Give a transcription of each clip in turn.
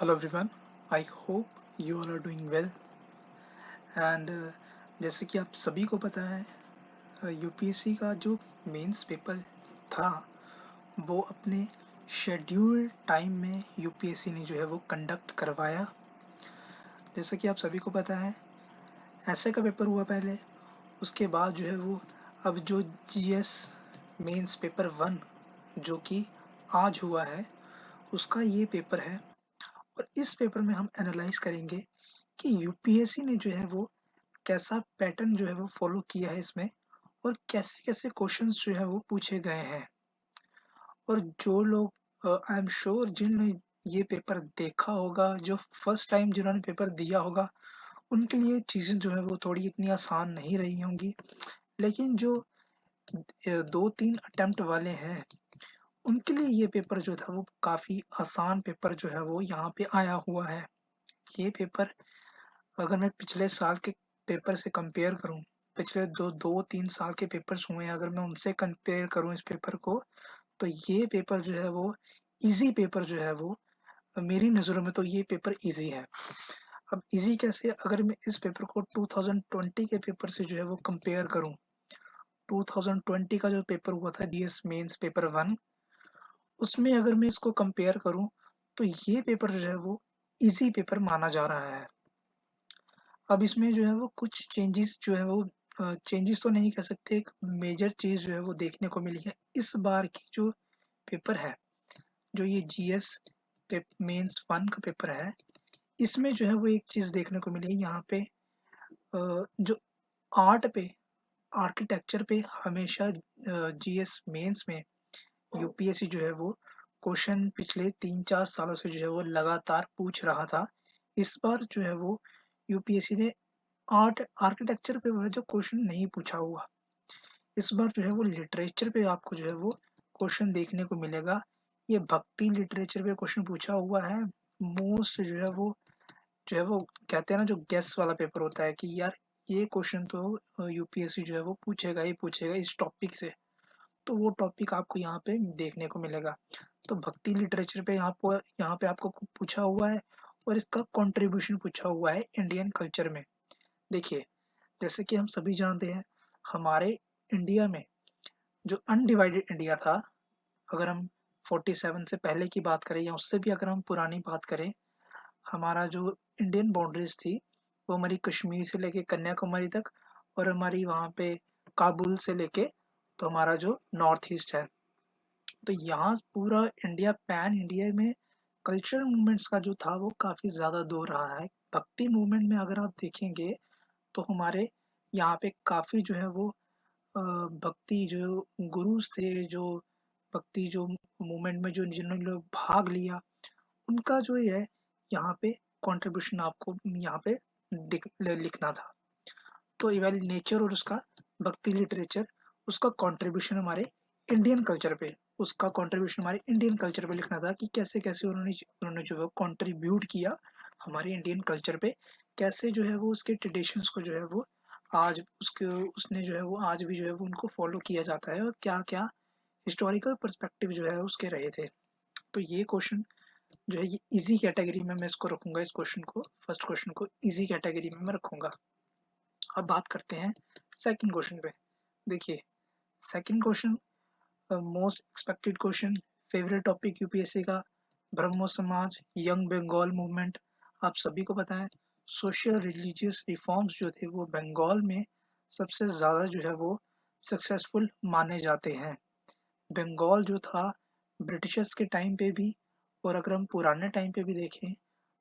Hello everyone, I hope you all are doing well and जैसे कि आप सभी को पता है यूपीएससी का जो मेंस पेपर था वो अपने शेड्यूल टाइम में यूपीएससी ने जो है वो कंडक्ट करवाया। जैसा कि आप सभी को पता है ऐसे का पेपर हुआ पहले, उसके बाद जो है वो अब जो जीएस मेंस पेपर 1 जो कि आज हुआ है उसका ये पेपर है। और इस पेपर में हम एनालाइज करेंगे कि यूपीएससी ने जो है वो कैसा पैटर्न जो है वो फॉलो किया है इसमें और कैसे-कैसे क्वेश्चंस जो है वो पूछे गए हैं। और जो लोग आई एम श्योर जिनने ये पेपर देखा होगा, जो फर्स्ट टाइम जिन्होंने पेपर दिया होगा, उनके लिए चीज़ें जो है वो थोड़ी इतनी आसान नहीं रही होंगी। लेकिन जो 2-3 अटेम्प्ट वाले हैं, उनके लिए ये पेपर जो था वो काफ़ी आसान पेपर जो है वो यहाँ पे आया हुआ है। ये पेपर अगर मैं पिछले साल के पेपर से कंपेयर करूँ, पिछले 2-3 साल के पेपर्स हुए हैं, अगर मैं उनसे कंपेयर करूँ इस पेपर को, तो ये पेपर जो है वो ईज़ी पेपर जो है वो मेरी नज़रों में तो ये पेपर ईज़ी है। अब ईज़ी कैसे, अगर मैं इस पेपर को 2020 के पेपर से जो है वो कंपेयर करूँ, 2020 का जो पेपर हुआ था जीएस मेंस पेपर 1, उसमें अगर मैं इसको कंपेयर करूँ, तो ये पेपर जो है वो ईज़ी पेपर माना जा रहा है। अब इसमें जो है वो कुछ चेंजेस जो है वो चेंजेस तो नहीं कह सकते, एक मेजर चीज़ जो है वो देखने को मिली है। इस बार की जो पेपर है, जो ये जीएस मेंस 1 का पेपर है, इसमें जो है वो एक चीज़ देखने को मिली है यहाँ पे, जो आर्ट पे, आर्किटेक्चर पे हमेशा जीएस मेंस में यूपीएससी जो है वो क्वेश्चन पिछले 3-4 सालों से जो है वो लगातार पूछ रहा था। इस बार जो है वो यूपीएससी ने आर्किटेक्चर पे वो है जो क्वेश्चन नहीं पूछा हुआ। इस बार जो है वो लिटरेचर पे आपको जो है वो क्वेश्चन देखने को मिलेगा। ये भक्ति लिटरेचर पे क्वेश्चन पूछा हुआ है। मोस्ट जो है वो कहते हैं ना, जो गेस वाला पेपर होता है कि यार ये क्वेश्चन तो यूपीएससी जो है वो पूछेगा ही पूछेगा इस टॉपिक से। तो वो टॉपिक आपको यहाँ पे देखने को मिलेगा। तो भक्ति लिटरेचर पे यहाँ पे आपको पूछा हुआ है और इसका कंट्रीब्यूशन पूछा हुआ है इंडियन कल्चर में। देखिए, जैसे कि हम सभी जानते हैं, हमारे इंडिया में जो अनडिवाइडेड इंडिया था, अगर हम 47 से पहले की बात करें या उससे भी अगर हम पुरानी बात करें, हमारा जो इंडियन बाउंड्रीज थी वो हमारी कश्मीर से लेके कन्याकुमारी तक और हमारी वहाँ पे काबुल से लेके तो हमारा जो नॉर्थ ईस्ट है। तो यहाँ पूरा इंडिया, पैन इंडिया में कल्चरल मूवमेंट्स का जो था वो काफ़ी ज़्यादा दौर रहा है। भक्ति मूवमेंट में अगर आप देखेंगे तो हमारे यहाँ पे काफ़ी जो है वो भक्ति जो गुरुज थे, जो भक्ति जो मूवमेंट में जो जिन्होंने लोग भाग लिया, उनका जो ये है यहाँ पे कंट्रीब्यूशन आपको यहाँ पे लिखना था। तो ये वाली नेचर और उसका भक्ति लिटरेचर, उसका कंट्रीब्यूशन हमारे इंडियन कल्चर पे, उसका कंट्रीब्यूशन हमारे इंडियन कल्चर पे लिखना था कि कैसे कैसे उन्होंने उन्होंने जो है कंट्रीब्यूट किया हमारे इंडियन कल्चर पे, कैसे जो है वो उसके ट्रेडिशंस को जो है वो आज उसके उसने जो है वो आज भी जो है वो उनको फॉलो किया जाता है और क्या क्या हिस्टोरिकल पर्सपेक्टिव जो है उसके रहे थे। तो ये क्वेश्चन जो है ये इजी कैटेगरी में मैं इसको रखूंगा, इस क्वेश्चन को, फर्स्ट क्वेश्चन को इजी कैटेगरी में मैं रखूंगा। अब बात करते हैं सेकंड क्वेश्चन पे। देखिए, second question most expected question, favourite topic UPSC का, ब्रह्मो समाज, यंग बंगाल मूवमेंट। आप सभी को पता है सोशल रिलीजियस रिफॉर्म्स जो थे वो बंगाल में सबसे ज़्यादा जो है वो सक्सेसफुल माने जाते हैं। बंगाल जो था ब्रिटिशर्स के टाइम पे भी, और अगर हम पुराने टाइम पे भी देखें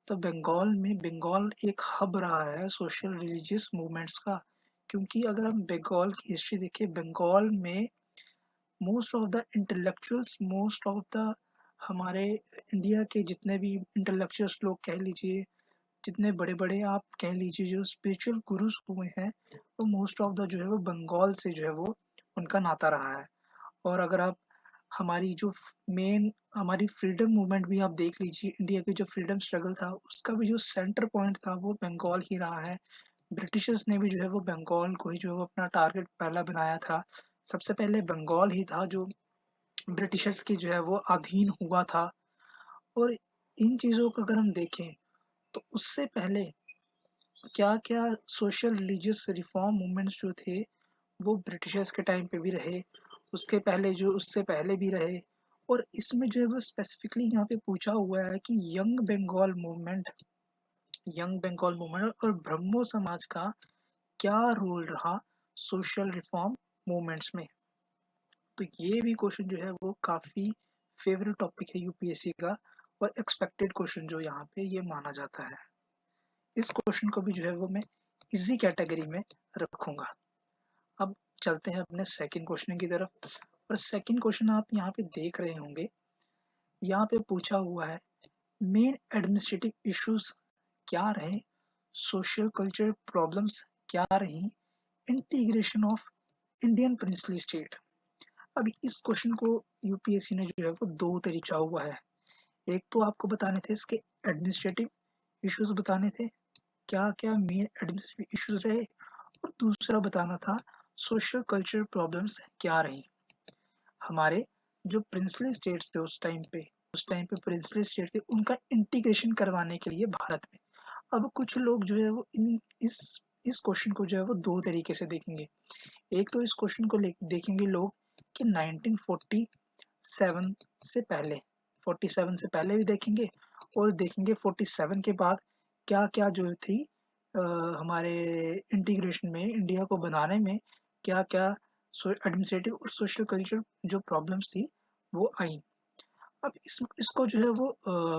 तो बंगाल एक हब रहा है सोशल रिलीजियस मूवमेंट्स का। क्योंकि अगर हम बंगाल की हिस्ट्री देखें, बंगाल में most of the intellectuals, most of the हमारे इंडिया के जितने भी इंटेलेक्चुअल्स लोग कह लीजिए, जितने बड़े बड़े आप कह लीजिए जो स्पिरिचुअल गुरुज हुए हैं, वो मोस्ट ऑफ द जो है वो बंगाल से जो है वो उनका नाता रहा है। और अगर आप हमारी जो मेन हमारी फ्रीडम मूवमेंट भी आप देख लीजिए, इंडिया की जो फ्रीडम स्ट्रगल था उसका भी जो सेंटर पॉइंट था वो बंगाल ही रहा है। ब्रिटिशर्स ने भी जो है वो बंगाल को ही जो है वो अपना टारगेट पहला बनाया था। सबसे पहले बंगाल ही था जो ब्रिटिशर्स की जो है वो अधीन हुआ था। और इन चीज़ों को अगर हम देखें तो उससे पहले क्या-क्या सोशल रिलीजियस रिफॉर्म मूवमेंट्स जो थे वो ब्रिटिशर्स के टाइम पे भी रहे, उसके पहले जो उससे पहले भी रहे और इसमें जो है वो स्पेसिफिकली यहाँ पे पूछा हुआ है कि यंग बंगाल मूवमेंट और ब्रह्मो समाज का क्या रोल रहा सोशल रिफॉर्म मूवमेंट्स में। तो ये भी क्वेश्चन जो है वो काफी फेवरेट टॉपिक है यूपीएससी का और एक्सपेक्टेड क्वेश्चन जो यहाँ पे ये माना जाता है। इस क्वेश्चन को भी जो है वो मैं इजी कैटेगरी में रखूंगा। अब चलते हैं अपने सेकंड क्वेश्चन की तरफ और सेकंड क्वेश्चन आप यहाँ पे देख रहे होंगे। यहाँ पे पूछा हुआ है मेन एडमिनिस्ट्रेटिव इश्यूज क्या रहे, सोशल कल्चर प्रॉब्लम्स क्या रही, integration of Indian princely state. अभी इस क्वेश्चन को यूपीएससी ने जो है वो दो तरीका हुआ है। एक तो आपको बताने थे इसके एडमिनिस्ट्रेटिव इश्यूज बताने थे, क्या क्या मेन एडमिनिस्ट्रेटिव इश्यूज रहे, और दूसरा बताना था सोशल कल्चरल प्रॉब्लम्स क्या रही। हमारे जो प्रिंसली स्टेट्स थे उस टाइम पे प्रिंसली स्टेट थे उनका इंटीग्रेशन करवाने के लिए भारत में। अब कुछ लोग जो है वो इस क्वेश्चन को जो है वो दो तरीके से देखेंगे। एक तो इस क्वेश्चन को देखेंगे लोग कि 1947 से पहले 47 से पहले भी देखेंगे और देखेंगे 47 के बाद क्या क्या जो थी हमारे इंटीग्रेशन में इंडिया को बनाने में क्या क्या एडमिनिस्ट्रेटिव और सोशल कल्चर जो प्रॉब्लम्स थी वो आई। अब इसको जो है वो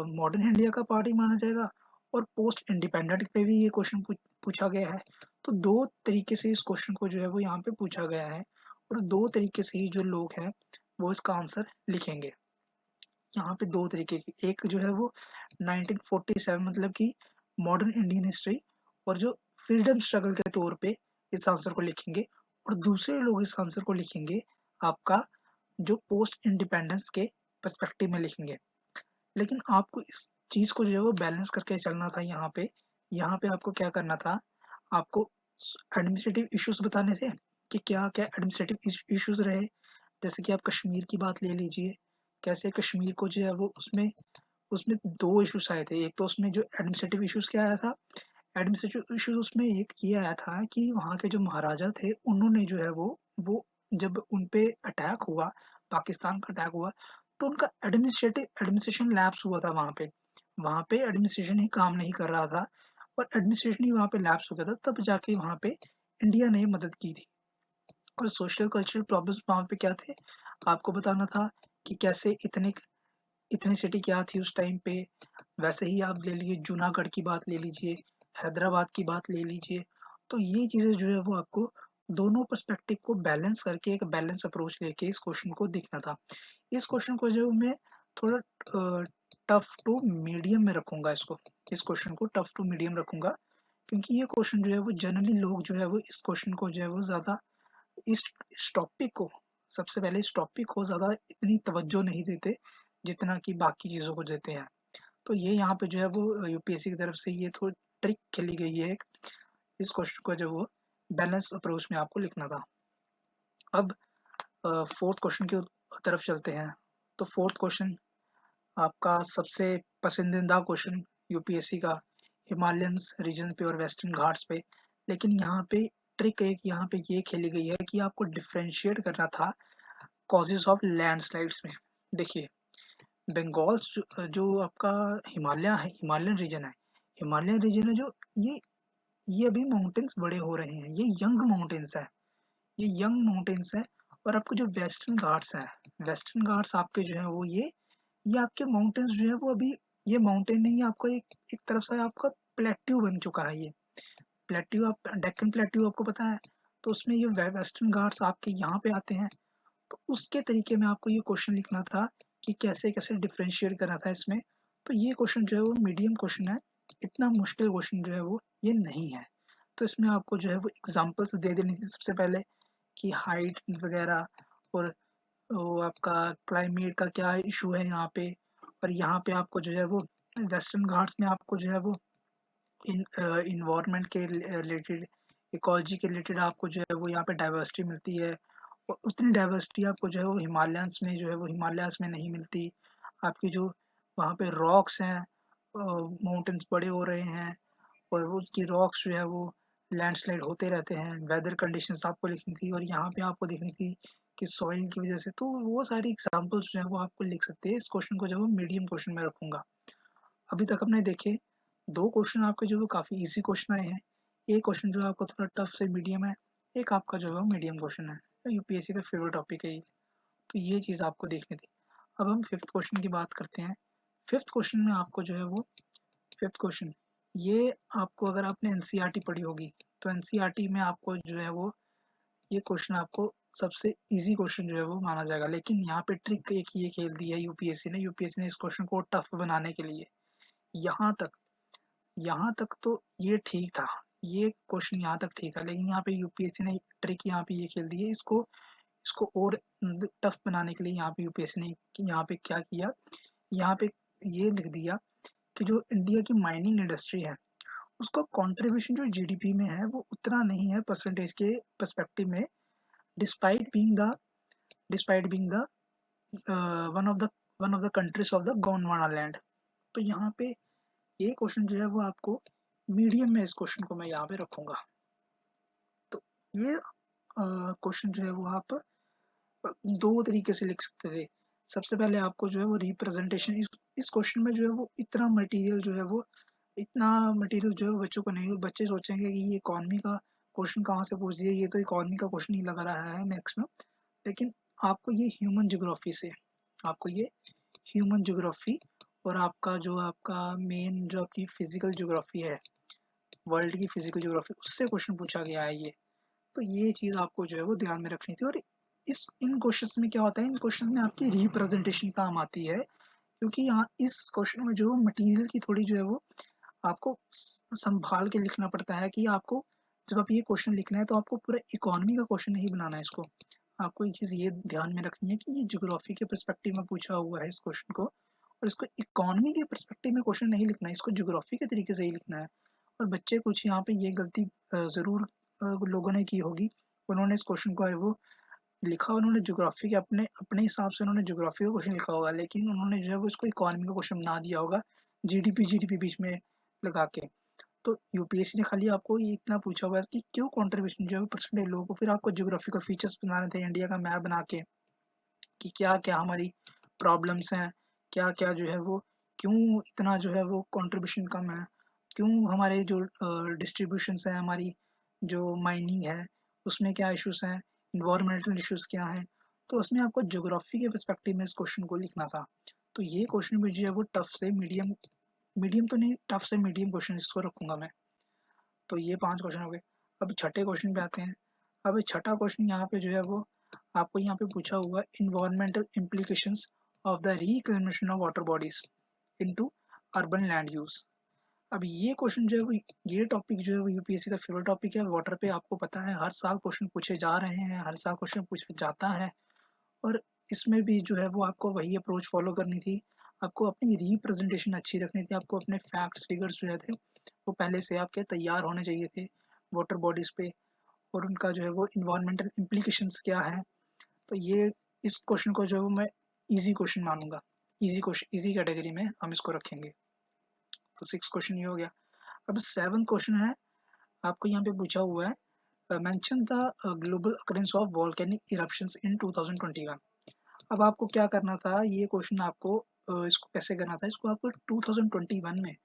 मॉडर्न इंडिया का पार्ट ही माना जाएगा और पोस्ट इंडिपेंडेंट पे भी ये क्वेश्चन पूछा गया है। तो दो तरीके से इस क्वेश्चन को जो है वो यहाँ पे पूछा गया है और दो तरीके से ही जो लोग हैं वो इसका आंसर लिखेंगे। यहाँ पे दो तरीके की, एक जो है वो 1947 मतलब कि मॉडर्न इंडियन हिस्ट्री और जो फ्रीडम स्ट्रगल के तौर पे इस आंसर को लिखेंगे, और दूसरे लोग इस आंसर को लिखेंगे आपका जो पोस्ट इंडिपेंडेंस के पर्सपेक्टिव में लिखेंगे। लेकिन आपको इस चीज को जो है वो बैलेंस करके चलना था। यहाँ पे आपको क्या करना था, आपको एडमिनिस्ट्रेटिव इश्यूज बताने थे कि क्या क्या एडमिनिस्ट्रेटिव इश्यूज रहे। जैसे कि आप कश्मीर की बात ले लीजिए, कैसे कश्मीर को जो है वो उसमें उसमें दो इश्यूज आए थे। एक तो उसमें जो एडमिनिस्ट्रेटिव इश्यूज क्या आया था, एडमिनिस्ट्रेटिव इश्यूज उसमें एक ये आया था कि वहाँ के जो महाराजा थे उन्होंने जो है वो जब उन पे अटैक हुआ, पाकिस्तान का अटैक हुआ, तो उनका एडमिनिस्ट्रेशन लैप्स हुआ था वहाँ पे एडमिनिस्ट्रेशन ही काम नहीं कर रहा था और एडमिनिस्ट्रेशन ही वहाँ पे लैप्स हो गया था, तब जाके वहाँ पे इंडिया ने मदद की थी। और सोशल कल्चरल प्रॉब्लम्स वहाँ पे क्या थे, आपको बताना था कि कैसे इतने इतनी सिटी क्या थी उस टाइम पे। वैसे ही आप ले लीजिए जूनागढ़ की बात ले लीजिए, हैदराबाद की बात ले लीजिए। तो ये चीजें जो है वो आपको दोनों पर्सपेक्टिव को बैलेंस करके एक बैलेंस अप्रोच लेके इस क्वेश्चन को देखना था। इस क्वेश्चन को जो मैं थोड़ा टफ टू मीडियम में रखूंगा, इस क्वेश्चन को टफ टू मीडियम रखूंगा, क्योंकि ये क्वेश्चन जो है वो जनरली लोग जो है वो इस क्वेश्चन को जो है वो ज्यादा इस इस टॉपिक को सबसे पहले इस टॉपिक को ज्यादा इतनी तवज्जो नहीं देते जितना कि बाकी चीजों को देते हैं। तो ये यहाँ पे जो है वो यूपीएससी की तरफ से ये थोड़ी ट्रिक खेली गई है एक, इस क्वेश्चन को जो वो बैलेंस अप्रोच में आपको लिखना था। अब फोर्थ क्वेश्चन की तरफ चलते हैं। तो फोर्थ क्वेश्चन आपका सबसे पसंदीदा क्वेश्चन यूपीएससी का, हिमालयन रीजन पे और वेस्टर्न घाट्स पे। लेकिन यहाँ पे ट्रिक एक यहाँ पे ये खेली गई है कि आपको डिफ्रेंशिएट करना था कॉजेज ऑफ लैंडस्लाइड्स में। देखिए बंगाल जो आपका हिमालयन रीजन है जो ये अभी माउंटेन्स बड़े हो रहे हैं, ये यंग माउंटेन्स है, ये यंग माउंटेन्स है। और आपके जो वेस्टर्न घाट्स आपके जो है वो ये आपके माउंटेन्स जो है वो अभी ये माउंटेन नहीं, आपको एक तरफ से आपका प्लेट्यू बन चुका है। ये प्लेट्यू आप डेक्कन प्लेट्यू आपको पता है, तो उसमें ये वेस्टर्न घाट्स आपके यहाँ पे आते हैं। तो उसके तरीके में आपको ये क्वेश्चन लिखना था कि कैसे कैसे डिफरेंशिएट करना था इसमें। तो ये क्वेश्चन जो है वो मीडियम क्वेश्चन है, इतना मुश्किल क्वेश्चन जो है वो ये नहीं है। तो इसमें आपको जो है वो एग्जांपल्स दे देनी थी सबसे पहले कि हाइट वगैरह और वो आपका क्लाइमेट का क्या इशू है यहाँ पे। और यहाँ पे आपको जो है वो वेस्टर्न घाट्स में आपको जो है वो इन्वायरमेंट के रिलेटेड, इकोलॉजी के रिलेटेड आपको जो है वो यहाँ पे डाइवर्सिटी मिलती है, और उतनी डाइवर्सिटी आपको जो है वो हिमालयंस में जो है वो हिमालयास में नहीं मिलती। आपकी जो वहाँ पे रॉक्स हैं, माउंटेन्स बड़े हो रहे हैं और वो उसकी रॉक्स जो है वो लैंडस्लाइड होते रहते हैं। वेदर कंडीशंस आपको लिखनी थी और यहाँ पे आपको देखनी थी कि सॉइल की वजह से, तो वो सारी एग्जांपल्स जो है वो आपको लिख सकते हैं। इस क्वेश्चन को जो है मीडियम क्वेश्चन में रखूंगा। अभी तक हमने देखे 2 क्वेश्चन आपके जो है काफ़ी ईज़ी क्वेश्चन आए हैं। एक क्वेश्चन जो है आपका थोड़ा टफ से मीडियम है, एक आपका जो है वो मीडियम क्वेश्चन है। यूपीएससी का फेवरेट टॉपिक है ये, तो ये चीज़ आपको देखनी थी। अब हम 5th क्वेश्चन की बात करते हैं। 5th क्वेश्चन में आपको जो है वो 5th क्वेश्चन, ये आपको अगर आपने एनसीईआरटी पढ़ी होगी, तो एनसीईआरटी में आपको जो है वो ये क्वेश्चन आपको सबसे ईज़ी क्वेश्चन जो है वो माना जाएगा। लेकिन यहाँ पे ट्रिक एक ये खेल दी है यूपीएससी ने इस क्वेश्चन को टफ बनाने के लिए। यहाँ तक यहाँ तक तो ये ठीक था, ये क्वेश्चन यहाँ तक ठीक था, लेकिन यहाँ पे यूपीएससी ने ट्रिक यहाँ पे ये खेल दी है, इसको इसको और टफ बनाने के लिए यहाँ पे यूपीएससी ने यहाँ पे क्या किया, यहाँ पे ये लिख दिया कि जो इंडिया की माइनिंग इंडस्ट्री है उसका कंट्रीब्यूशन जो जीडीपी में है वो उतना नहीं है परसेंटेज के पर्सपेक्टिव में, despite being the despite being the one of the one of the countries of the Gondwana land. तो यहाँ पे ये क्वेश्चन जो है वो आपको मीडियम में, इस क्वेश्चन को मैं यहाँ पे रखूंगा। तो ये क्वेश्चन जो है वो आप दो तरीके से लिख सकते थे। सबसे पहले आपको जो है वो रिप्रेजेंटेशन, इस क्वेश्चन में जो है वो इतना मटेरियल जो है वो बच्चों को नहीं, बच्चे सोचेंगे कि ये इकोनॉमी का क्वेश्चन कहाँ से पूछ दिया, ये तो इकोनॉमी का क्वेश्चन ही लग रहा है मैक्सिमम। लेकिन आपको ये ह्यूमन ज्योग्राफी से, आपको ये ह्यूमन ज्योग्राफी और आपका मेन जो आपकी फिजिकल ज्योग्राफी है, वर्ल्ड की फिजिकल ज्योग्राफी, उससे क्वेश्चन पूछा गया है ये। तो ये चीज़ आपको जो है वो ध्यान में रखनी थी। और इस इन क्वेश्चंस में क्या होता है, इन क्वेश्चंस में आपकी रिप्रेजेंटेशन काम आती है, क्योंकि यहाँ इस क्वेश्चन में जो मटेरियल की थोड़ी जो है वो आपको संभाल के लिखना पड़ता है कि आपको जब आप ये क्वेश्चन लिखना है तो आपको पूरा इकोनॉमी का क्वेश्चन नहीं बनाना है इसको। आपको एक चीज़ ये ध्यान में रखनी है कि ये ज्योग्राफी के पर्सपेक्टिव में पूछा हुआ है इस क्वेश्चन को, और इसको इकोनॉमी के पर्सपेक्टिव में क्वेश्चन नहीं लिखना है, इसको ज्योग्राफी के तरीके से ही लिखना है। और बच्चे कुछ यहाँ पे ये गलती ज़रूर लोगों ने की होगी। उन्होंने इस क्वेश्चन को है वो लिखा, उन्होंने ज्योग्राफी के अपने अपने हिसाब से उन्होंने ज्योग्राफी का क्वेश्चन लिखा होगा, लेकिन उन्होंने जो है वो इसको इकोनॉमी का क्वेश्चन बना दिया होगा, जीडीपी बीच में लगा के। तो यूपीएससी ने खाली आपको ये इतना पूछा हुआ है कि क्यों कंट्रीब्यूशन जो है परसेंटेज लोगों को, फिर आपको ज्योग्राफी का फीचर्स बनाने थे, इंडिया का मैप बना के कि क्या क्या हमारी प्रॉब्लम्स हैं, क्या क्या जो है वो, क्यों इतना जो है वो कंट्रीब्यूशन कम है, क्यों हमारे जो डिस्ट्रीब्यूशंस हैं, हमारी जो माइनिंग है उसमें क्या इश्यूज हैं, इन्वायरमेंटल इश्यूज क्या हैं। तो उसमें आपको ज्योग्राफी के पर्सपेक्टिव में इस क्वेश्चन को लिखना था। तो ये क्वेश्चन भी जो है वो टफ से मीडियम, मीडियम तो नहीं, टफ से मीडियम क्वेश्चन इसको रखूंगा मैं। तो ये 5 क्वेश्चन हो गए। अब छठे क्वेश्चन पे आते हैं। अब छठा क्वेश्चन यहाँ पे जो है वो आपको यहाँ पे पूछा हुआ environmental implications of the reclamation of water bodies into urban land use. अब ये क्वेश्चन जो है वो, ये टॉपिक जो है वो यूपीएससी का फेवरेट टॉपिक है। वाटर पे आपको पता है हर साल क्वेश्चन पूछे जा रहे हैं, हर साल क्वेश्चन पूछा जाता है। और इसमें भी जो है वो आपको वही अप्रोच फॉलो करनी थी। आपको अपनी रिप्रेजेंटेशन अच्छी रखनी थी, आपको अपने फैक्ट्स फिगर्स जो है थे वो पहले से आपके तैयार होने चाहिए थे वाटर बॉडीज पे, और उनका जो है वो इन्वायरमेंटल इम्प्लीकेशंस क्या है। तो ये इस क्वेश्चन को जो है वो मैं इजी क्वेश्चन मानूंगा, इजी क्वेश्चन, इजी कैटेगरी में हम इसको रखेंगे। तो 6 क्वेश्चन ये हो गया। अब 7 क्वेश्चन है, आपको यहाँ पे पूछा हुआ है mention the global occurrence of volcanic eruptions in 2021। अब आपको क्या करना था, ये क्वेश्चन आपको इसको कैसे करना था, इसको आपको 2021 में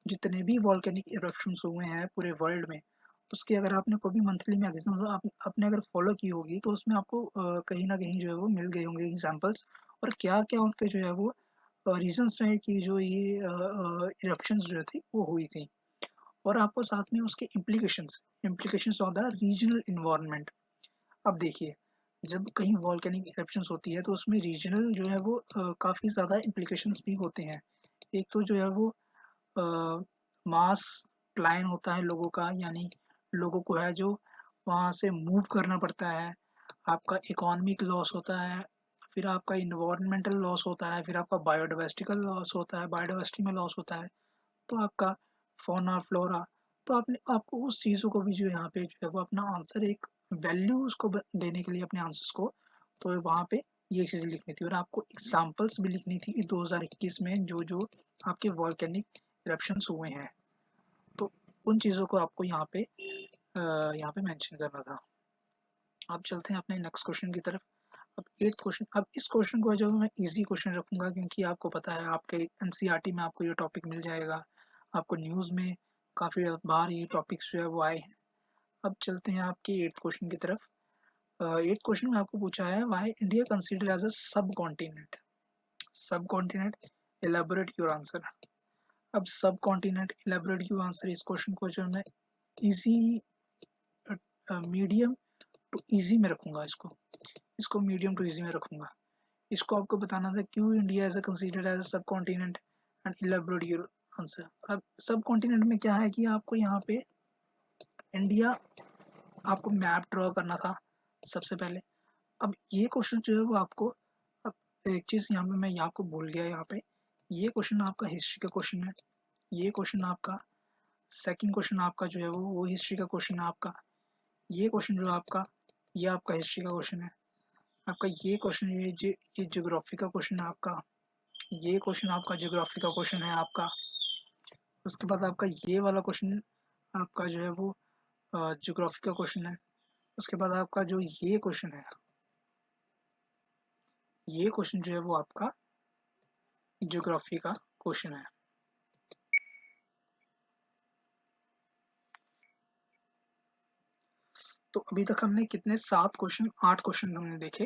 जितने भी वॉल्केनिक इरप्शंस हुए हैं पूरे वर्ल्ड में, उसके अगर आपने कोई भी मंथली मैगजीन आपने अगर फॉलो की होगी तो उसमें आपको कहीं ना कहीं जो है वो मिल गए होंगे एग्जांपल्स, और क्या क्या उनके जो है वो रीजंस रहे कि जो ये इरप्शंस जो थी वो हुई थी। और आपको साथ में उसके implications implications of the regional environment. अब देखिए, जब कहीं वॉल्केनिक इरप्शंस होती है तो उसमें रीजनल जो है वो काफ़ी ज़्यादा इम्प्लीकेशंस भी होते हैं। एक तो जो है वो मास प्लान होता है लोगों का, यानी लोगों को है जो वहाँ से मूव करना पड़ता है। आपका इकोनॉमिक लॉस होता है, फिर आपका इन्वायरमेंटल लॉस होता है, फिर आपका बायोडाइवर्सिटी लॉस होता है, बायोडाइवर्सिटी में लॉस होता है, तो आपका फ़ौना, फ्लोरा। तो आपने आपको उस चीज़ों को भी जो यहाँ पे जो है वो अपना आंसर एक वैल्यू उसको देने के लिए अपने आंसर्स को, तो वहाँ पे ये चीज़ें लिखनी थी और आपको एग्जाम्पल्स भी लिखनी थी कि 2021 में जो जो आपके वॉल्केनिक इरप्शंस हुए हैं, तो उन चीज़ों को आपको यहाँ पे मेंशन करना था। अब चलते हैं अपने नेक्स्ट क्वेश्चन की तरफ। अब 8th क्वेश्चन, अब इस क्वेश्चन को जो मैं इजी क्वेश्चन रखूंगा क्योंकि आपको पता है आपके एनसीईआरटी में आपको ये टॉपिक मिल जाएगा, आपको न्यूज़ में काफ़ी बार ये टॉपिक्स जो है वो आए हैं। अब चलते हैं आपके 8th क्वेश्चन की तरफ। 8th क्वेश्चन में आपको पूछा है why India considered as a subcontinent. Subcontinent, elaborate your answer. अब subcontinent, elaborate your answer, इस क्वेश्चन को जो मैं इजी, मीडियम टू इजी में रखूंगा, इसको मीडियम टू इजी में रखूंगा। इसको आपको बताना था क्यों इंडिया एज कंसीडर्ड एज सब continent and elaborate your answer. अब सब कॉन्टिनेंट में क्या है कि आपको यहाँ पे इंडिया, आपको मैप ड्रॉ करना था सबसे पहले। अब ये क्वेश्चन जो है वो आपको, अब एक चीज यहाँ पे मैं आपको भूल गया, यहाँ पे ये क्वेश्चन आपका हिस्ट्री का क्वेश्चन है। ये क्वेश्चन आपका सेकंड क्वेश्चन आपका जो है वो हिस्ट्री का क्वेश्चन है आपका। ये क्वेश्चन जो आपका, ये आपका हिस्ट्री का क्वेश्चन है आपका। ये क्वेश्चन, ये ज्योग्राफी का क्वेश्चन है आपका। ये क्वेश्चन आपका ज्योग्राफी का क्वेश्चन है आपका। उसके बाद आपका ये वाला क्वेश्चन आपका जो है वो ज्योग्राफी का क्वेश्चन है। उसके बाद आपका जो ये क्वेश्चन है, ये क्वेश्चन जो है वो आपका ज्योग्राफी का क्वेश्चन है। तो अभी तक हमने कितने, 8 क्वेश्चन हमने देखे।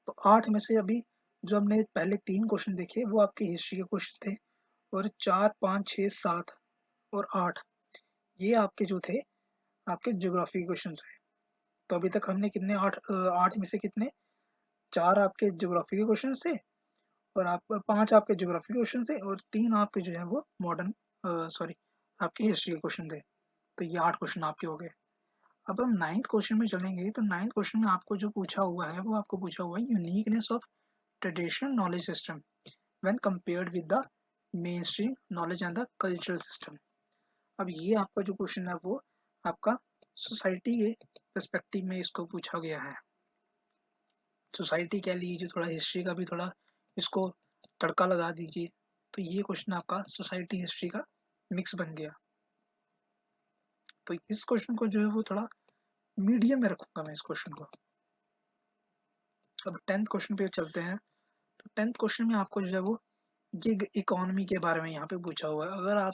तो 8 में से अभी जो हमने पहले 3 क्वेश्चन देखे वो आपके हिस्ट्री के क्वेश्चन थे, और 4, 5, 6, 7 और 8 ये आपके जो थे आपके ज्योग्राफी के क्वेश्चन थे। तो अभी तक हमने कितने, 8 में से कितने, 4 आपके ज्योग्राफी के क्वेश्चन थे, और आप 5 आपके ज्योग्राफी के क्वेश्चन थे, और 3 आपके जो है वो मॉडर्न, सॉरी, आपके हिस्ट्री के क्वेश्चन थे। तो ये 8 क्वेश्चन आपके हो गए। अब हम 9th क्वेश्चन में चलेंगे। तो 9th क्वेश्चन में आपको जो पूछा हुआ है वो आपको पूछा हुआ है uniqueness of traditional knowledge system when compared with the main stream knowledge and the cultural system. अब ये आपका जो क्वेश्चन है वो आपका सोसाइटी के पर्सपेक्टिव में इसको पूछा गया है। सोसाइटी कह लीजिए, थोड़ा हिस्ट्री का भी थोड़ा इसको तड़का लगा दीजिए। तो ये क्वेश्चन आपका सोसाइटी हिस्ट्री का मिक्स बन गया। तो इस क्वेश्चन को जो है वो थोड़ा मीडियम में रखूंगा मैं इस क्वेश्चन को। अब 10th क्वेश्चन पे चलते हैं। तो 10th क्वेश्चन में आपको जो है वो गिग इकोनॉमी के बारे में यहाँ पे पूछा हुआ है। अगर आप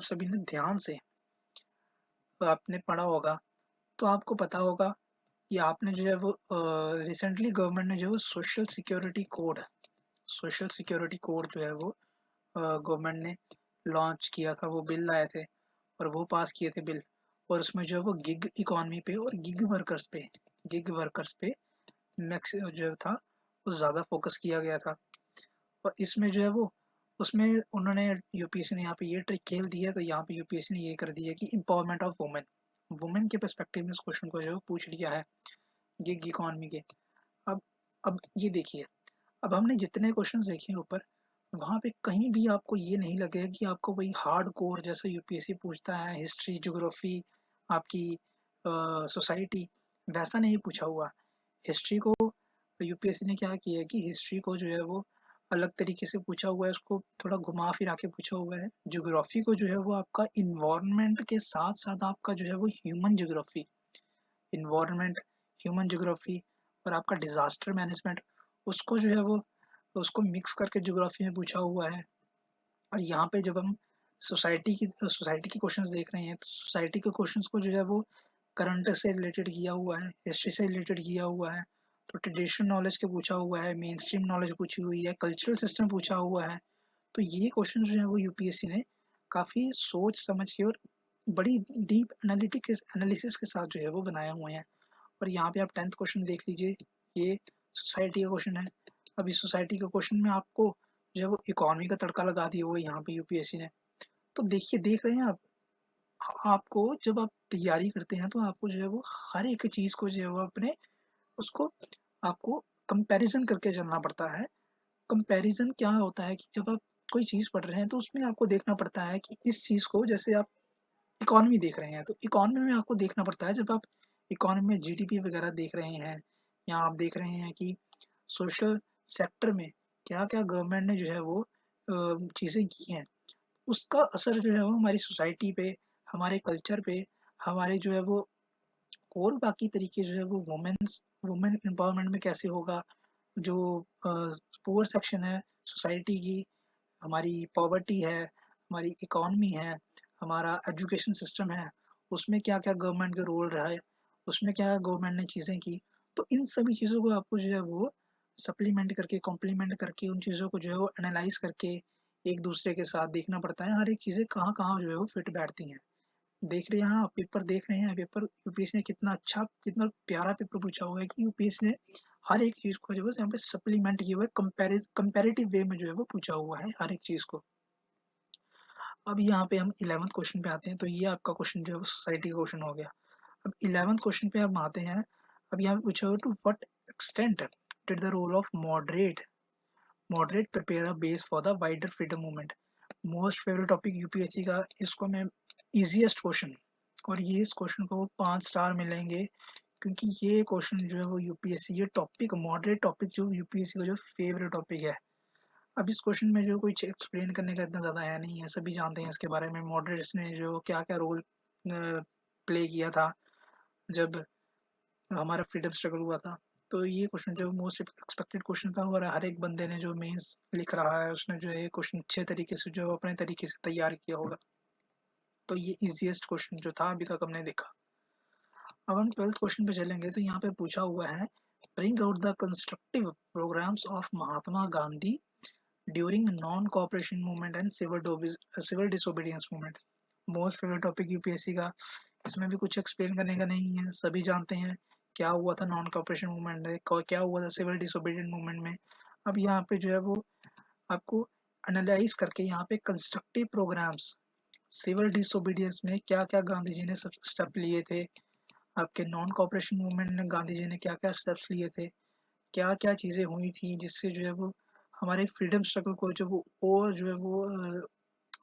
सभी ने ध्यान से आपने पढ़ा होगा तो आपको पता होगा कि आपने जो है वो रिसेंटली गवर्नमेंट ने जो है सोशल सिक्योरिटी कोड जो है वो गवर्नमेंट ने लॉन्च किया था, वो बिल लाए थे और वो पास किए थे बिल। और उसमें जो है वो गिग इकोनॉमी पे और गिग वर्कर्स पे मैक्स जो था वो ज़्यादा फोकस किया गया था। और इसमें जो है वो, उसमें उन्होंने, यूपीएससी ने यहाँ पे ये ट्रिक खेल दी है। तो यहाँ पे यूपीएससी ने ये कर दिया है कि एम्पावरमेंट ऑफ वुमेन, वुमेन के पर्सपेक्टिव में इस क्वेश्चन को जो है पूछ लिया है गिग इकोनॉमी के। अब अब ये देखिए, अब हमने जितने क्वेश्चन देखे ऊपर, वहां पे कहीं भी आपको ये नहीं लगेगा कि आपको वही हार्ड कोर जैसे यूपीएससी पूछता है हिस्ट्री, ज्योग्राफी, आपकी सोसाइटी, वैसा नहीं पूछा हुआ। हिस्ट्री को यूपीएससी ने क्या किया है कि हिस्ट्री को जो है वो अलग तरीके से पूछा हुआ है, उसको थोड़ा घुमा फिरा के पूछा हुआ है। ज्योग्राफी को जो है वो आपका इन्वायरमेंट के साथ साथ आपका जो है वो human geography, environment, human geography और आपका डिजास्टर मैनेजमेंट, उसको जो है वो उसको मिक्स करके ज्योग्राफी में पूछा हुआ है। और यहाँ पे जब हम सोसाइटी के क्वेश्चंस देख रहे हैं तो सोसाइटी के क्वेश्चंस को जो है वो करंट से रिलेटेड किया हुआ है, हिस्ट्री से रिलेटेड किया हुआ है। तो ट्रेडिशनल नॉलेज के पूछा हुआ है, मेन स्ट्रीम नॉलेज पूछी हुई है, कल्चरल सिस्टम पूछा हुआ है। तो ये क्वेश्चन जो है वो यूपीएससी ने काफी सोच समझ के और बड़ी डीप एनालिसिस के साथ जो है वो बनाए हुए हैं। और यहाँ पे आप 10th क्वेश्चन देख लीजिए, ये सोसाइटी का क्वेश्चन है। अब इस सोसाइटी के क्वेश्चन में आपको जो है वो इकोनॉमी का तड़का लगा दिया हुआ है यहाँ पे यूपीएससी ने। तो देखिए, देख रहे हैं आप, आपको जब आप तैयारी करते हैं तो आपको जो है वो हर एक चीज को जो है वो अपने उसको आपको कंपैरिजन करके चलना पड़ता है। कंपैरिजन क्या होता है कि जब आप कोई चीज पढ़ रहे हैं तो उसमें आपको देखना पड़ता है कि इस चीज को, जैसे आप इकोनॉमी देख रहे हैं तो इकोनॉमी में आपको देखना पड़ता है, जब आप इकोनॉमी में जीडीपी वगैरह देख रहे हैं, या आप देख रहे हैं कि सोशल सेक्टर में क्या क्या गवर्नमेंट ने जो है वो चीज़ें की हैं, उसका असर जो है वो हमारी सोसाइटी पे, हमारे कल्चर पे, हमारे जो है वो और बाकी तरीके जो है वो वुमेन एम्पावरमेंट में कैसे होगा, जो पुअर सेक्शन है सोसाइटी की, हमारी पॉवर्टी है, हमारी इकोनॉमी है, हमारा एजुकेशन सिस्टम है, उसमें क्या-क्या गवर्नमेंट का रोल रहा है, उसमें क्या गवर्नमेंट ने चीज़ें की। तो इन सभी चीज़ों को आपको जो है वो सप्लीमेंट करके, कॉम्प्लीमेंट करके, उन चीज़ों को जो है वो एनालाइज़ करके एक दूसरे के साथ देखना पड़ता है, हर एक चीज़ें कहाँ-कहाँ जो है वो फिट बैठती हैं। देख रहे हैं आप पेपर देख रहे हैं, पेपर यूपीएससी ने कितना अच्छा, कितना प्यारा पेपर पूछा हुआ है कि यूपीएससी ने हर एक चीज़ को जो है यहाँ पे सप्लीमेंट किया हुआ है, कंपैरेटिव वे में जो है वो पूछा हुआ है हर एक चीज़ को। अब यहाँ पे हम 11th क्वेश्चन पे आते हैं, तो ये आपका क्वेश्चन जो है वो सोसाइटी का क्वेश्चन हो गया। अब 11th क्वेश्चन पे हम आते हैं। अब यहाँ पे पूछा हुआ to what extent did the role of moderate prepare a base for the wider freedom movement. Most favourite topic UPSC का, इसको मैं इजीएस्ट क्वेश्चन, और ये इस क्वेश्चन को 5 स्टार मिलेंगे, क्योंकि ये क्वेश्चन जो है वो यूपीएससी, ये टॉपिक मॉडरेट टॉपिक जो यूपीएससी का जो फेवरेट टॉपिक है। अब इस क्वेश्चन में जो कुछ एक्सप्लेन करने का इतना ज़्यादा है नहीं है, सभी जानते हैं इसके बारे में, मॉडरेट्स ने जो क्या-क्या रोल प्ले किया था जब हमारा फ्रीडम स्ट्रगल हुआ था। तो ये क्वेश्चन जो मोस्ट एक्सपेक्टेड क्वेश्चन था, और हर एक बंदे ने जो मेंस लिख रहा है उसने जो है ये क्वेश्चन अच्छे तरीके से जो अपने तरीके से तैयार किया होगा। तो ये इजीएस्ट क्वेश्चन जो था अभी तक हमने देखा। अब हम 12th क्वेश्चन पे चलेंगे, तो यहाँ पे पूछा हुआ है bring out the constructive programmes of Mahatma Gandhi during non cooperation movement and civil disobedience movement. Most favourite topic UPSC का, इसमें भी कुछ एक्सप्लेन करने का नहीं है, सभी जानते हैं क्या हुआ था नॉन कॉपरेशन मूवमेंट में, क्या हुआ था सिविल डिसोबीडियंस मूवमेंट में। अब यहाँ पे जो है वो आपको एनालाइज करके यहाँ पे कंस्ट्रक्टिव प्रोग्राम्स, सिविल डिसोबीडियंस में क्या क्या गांधी जी ने सब स्टेप लिए थे, आपके नॉन कॉपरेशन मूवमेंट में गांधी जी ने क्या क्या स्टेप्स लिए थे, क्या क्या चीज़ें हुई थी जिससे जो है वो हमारे फ्रीडम स्ट्रगल को जो वो और जो है वो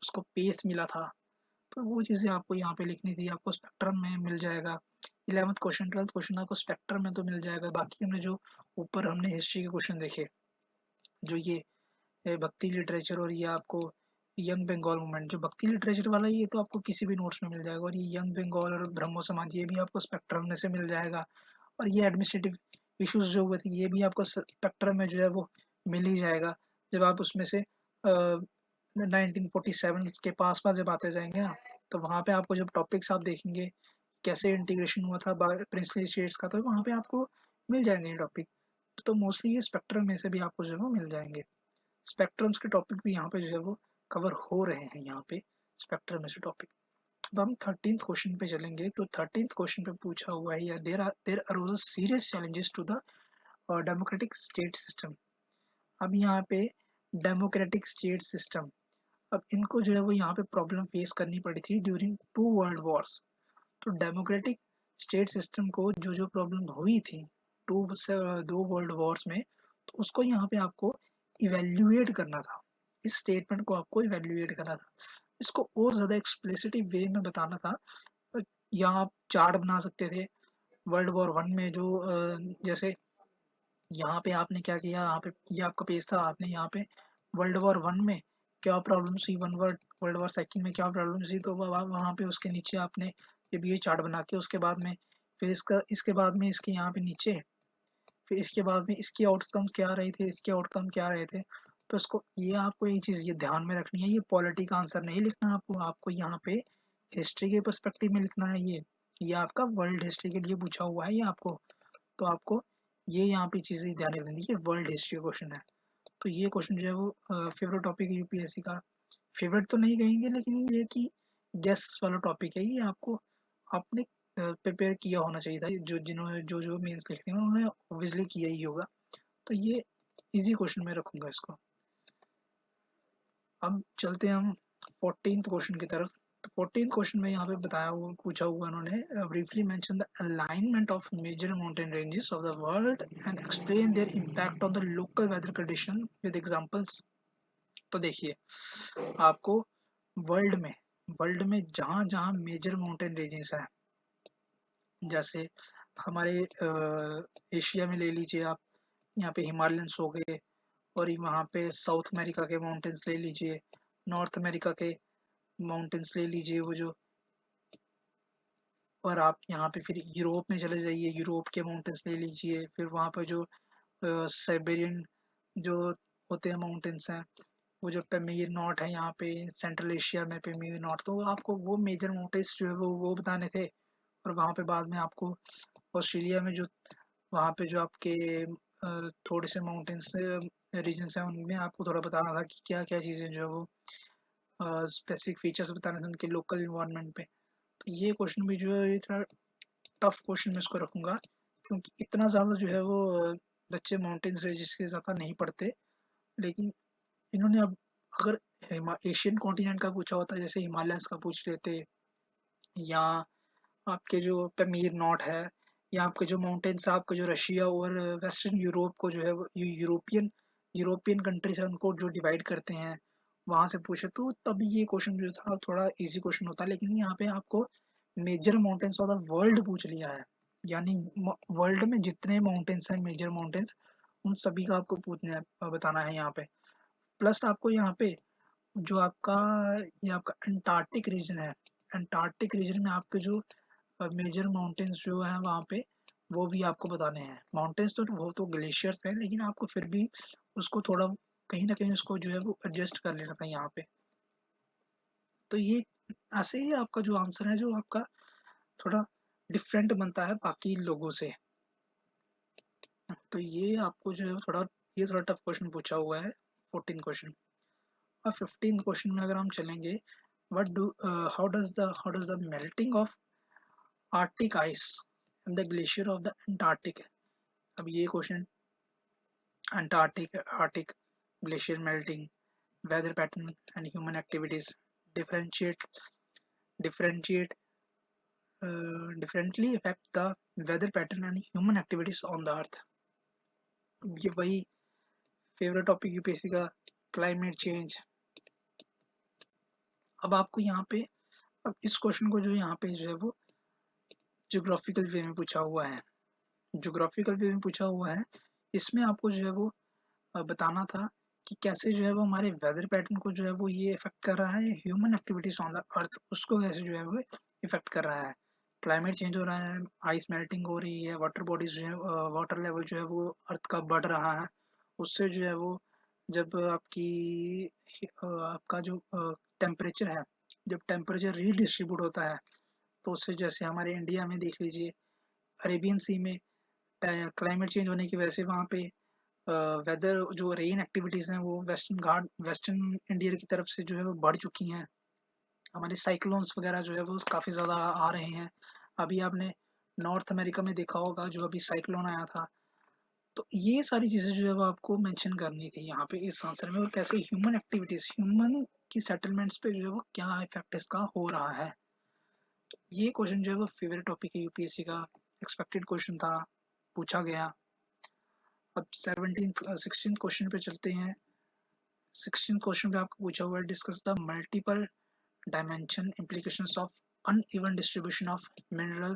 उसको पेस मिला था। तो वो चीज़ें आपको यहाँ पे लिखनी थी, आपको स्पेक्ट्रम में मिल जाएगा। 11th क्वेश्चन 12th क्वेश्चन आपको स्पेक्ट्रम में तो मिल जाएगा। बाकी हमने जो ऊपर हमने हिस्ट्री के क्वेश्चन देखे, जो ये भक्ति लिटरेचर, और ये आपको यंग बंगाल मूवमेंट, जो भक्ति लिटरेचर वाला ये तो आपको किसी भी नोट्स में मिल जाएगा, और ये यंग बंगाल और ब्रह्मो समाज ये भी आपको स्पेक्ट्रम में से मिल जाएगा। और ये एडमिनिस्ट्रेटिव इश्यूज जो हुए थे ये भी आपको स्पेक्ट्रम में जो है वो मिल ही जाएगा। जब आप उसमें से 1947 के पास पास जब आते जाएंगे ना, तो वहाँ पे आपको जब टॉपिक्स आप देखेंगे कैसे इंटीग्रेशन हुआ था प्रिंसली स्टेट्स का, तो वहाँ पे आपको मिल जाएंगे ये टॉपिक। तो मोस्टली ये स्पेक्ट्रम में से भी आपको जो है वो मिल जाएंगे। स्पेक्ट्रम्स के टॉपिक भी यहाँ पे जो है वो कवर हो रहे हैं यहाँ पे स्पेक्ट्रम में से टॉपिक। अब हम 13th क्वेश्चन पे चलेंगे, तो 13th क्वेश्चन पे पूछा हुआ है, या there arose serious challenges to the democratic state system. अब यहाँ पे डेमोक्रेटिक स्टेट सिस्टम, अब इनको जो है वो यहाँ पे प्रॉब्लम फेस करनी पड़ी थी ड्यूरिंग 2 वर्ल्ड वॉर्स। तो डेमोक्रेटिक स्टेट सिस्टम को जो जो प्रॉब्लम हुई थी टू से 2 वर्ल्ड वॉर्स में, तो उसको यहाँ पे आपको इवेल्युएट करना था, इस स्टेटमेंट को आपको इवेल्युएट करना था, इसको और ज़्यादा एक्सप्लिसिटिव वे में बताना था। यहाँ आप चार्ट बना सकते थे वर्ल्ड वॉर 1 में, जो जैसे यहाँ पे आपने क्या किया, यहाँ पे ये आपका पेज था, आपने यहाँ पे वर्ल्ड वॉर 1 में क्या प्रॉब्लम्स हुई, वर्ल्ड वॉर 2 में क्या प्रॉब्लम्स हुई, तो वहाँ पे उसके नीचे आपने ये चार्ट बना के, उसके बाद में फिर इसके बाद में इसके यहाँ पे नीचे, फिर इसके बाद में इसके आउटकम्स क्या रहे थे, इसके आउटकम क्या रहे थे। तो इसको ये आपको एक चीज़ ये ध्यान में रखनी है, ये पॉलिटी का आंसर नहीं लिखना आपको, आपको यहाँ पे हिस्ट्री के पर्सपेक्टिव में लिखना है। ये आपका वर्ल्ड हिस्ट्री के लिए पूछा हुआ है ये आपको, तो आपको ये यहाँ पे चीज़ें ध्यान रखनी है, वर्ल्ड हिस्ट्री क्वेश्चन है। तो ये क्वेश्चन जो है वो फेवरेट टॉपिक है यूपीएससी का, फेवरेट तो नहीं कहेंगे, लेकिन ये कि गेस वाला टॉपिक है ये, आपको आपने प्रिपेयर किया होना चाहिए था, जो जिन्होंने जो जो मेंस लिख रहे हैं उन्होंने ऑब्वियसली किया ही होगा। तो ये इजी क्वेश्चन में रखूंगा इसको। अब चलते हैं हम 14th क्वेश्चन की तरफ। तो 14th क्वेश्चन में यहाँ पे बताया हुआ पूछा हुआ उन्होंने, briefly mention the alignment of major mountain ranges of the world and explain their impact on the local weather condition with examples. तो देखिए, आपको वर्ल्ड में वर्ल्ड में जहाँ जहाँ मेजर माउंटेन रेंजेस हैं, जैसे हमारे एशिया में ले लीजिए आप, यहाँ पे हिमालयंस हो गए, और वहाँ पे साउथ अमेरिका के माउंटेन्स ले लीजिए, नॉर्थ अमेरिका के माउंटेन्स ले लीजिए वो जो, और आप यहाँ पे फिर यूरोप में चले जाइए, यूरोप के माउंटेन्स ले लीजिए, फिर वहाँ पे जो साइबेरियन जो होते हैं माउंटेन्स हैं, वो जो पेमेर नॉट है यहाँ पे सेंट्रल एशिया में पेमेर नॉट, तो आपको वो मेजर माउंटेन्स जो है वो बताने थे। और वहाँ पे बाद में आपको ऑस्ट्रेलिया में जो वहाँ पे जो आपके थोड़े से माउंटेन्स रीजन्स हैं उनमें आपको थोड़ा बताना था कि क्या क्या चीज़ें जो है वो स्पेसिफिक फीचर्स बताने थे उनके लोकल इन्वायरमेंट पे। तो ये क्वेश्चन भी जो है इतना टफ क्वेश्चन मैं इसको रखूंगा, क्योंकि इतना ज़्यादा जो है वो बच्चे माउंटेन्स रेंजेस के ज़्यादा नहीं पढ़ते। लेकिन इन्होंने अब अगर एशियन कॉन्टिनेंट का पूछा होता, जैसे हिमालयंस का पूछ लेते, या आपके जो पमीर नॉट है, या आपके जो माउंटेन्स है, आपके जो रशिया और वेस्टर्न यूरोप को जो है वो यूरोपियन यूरोपियन कंट्रीज है उनको जो डिवाइड करते हैं, वहां से पूछे तो तभी ये क्वेश्चन जो था थोड़ा इजी क्वेश्चन होता। लेकिन यहाँ पे आपको major mountains of the world पूछ लिया है, यानी वर्ल्ड में जितने माउंटेन्स हैं मेजर माउंटेन्स, उन सभी का आपको पूछना बताना है यहाँ पे। प्लस आपको यहाँ पे जो आपका ये आपका अंटार्कटिक रीजन है, अंटार्कटिक रीजन में आपके जो मेजर माउंटेन्स जो है वहाँ पे वो भी आपको बताने हैं। माउंटेन्स तो वो तो ग्लेशियर्स हैं, लेकिन आपको फिर भी उसको थोड़ा कहीं ना कहीं उसको जो है वो एडजस्ट कर लेना था यहाँ पे। तो ये ऐसे ही आपका जो आंसर है जो आपका थोड़ा डिफरेंट बनता है बाकी लोगों से। तो ये आपको जो है थोड़ा ये थोड़ा टफ क्वेश्चन पूछा हुआ है 14 क्वेश्चन। और 15 क्वेश्चन में अगर हम चलेंगे, what do how does the melting of Arctic ice and the glacier of the Antarctic. अब ये question Antarctic Arctic glacier melting, weather pattern and human activities differentiate differentiate differently affect the weather pattern and human activities on the earth। ये वही favourite topic UPSC का, climate change. अब आपको यहाँ पे अब इस क्वेश्चन को जो यहाँ पे जो है वो ज्योग्राफिकल वे में पूछा हुआ है, ज्योग्राफिकल वे में पूछा हुआ है। इसमें आपको जो है वो बताना था कि कैसे जो है वो हमारे वेदर पैटर्न को जो है वो ये इफेक्ट कर रहा है, human activities on the earth उसको कैसे जो है वो इफेक्ट कर रहा है। क्लाइमेट चेंज हो रहा है, आइस मेल्टिंग हो रही है, वाटर बॉडीज जो है वाटर लेवल जो है वो अर्थ का बढ़ रहा है, उससे जो है वो जब आपका जो टेम्परेचर है, जब टेम्परेचर रीडिस्ट्रीब्यूट होता है, तो उससे जैसे हमारे इंडिया में देख लीजिए अरेबियन सी में क्लाइमेट चेंज होने की वजह से वहाँ पे वेदर जो रेन एक्टिविटीज हैं वो वेस्टर्न इंडिया की तरफ से जो है वो बढ़ चुकी हैं। हमारे साइक्लोन्स वगैरह जो है वो काफ़ी ज़्यादा आ रहे हैं। अभी आपने नॉर्थ अमेरिका में देखा होगा जो अभी साइक्लोन आया था। तो ये सारी चीज़ें जो है वो आपको मेंशन करनी थी यहाँ पे इस आंसर में, और कैसे ह्यूमन एक्टिविटीज ह्यूमन की सेटलमेंट्स पे जो है वो क्या इफेक्ट इसका हो रहा है। तो ये क्वेश्चन जो है वो फेवरेट टॉपिक है यूपीएससी का, एक्सपेक्टेड क्वेश्चन था, पूछा गया। अब 16 क्वेश्चन पे चलते हैं। 16 क्वेश्चन पे आपको पूछा हुआ है, discuss the multiple dimension implications of uneven distribution of mineral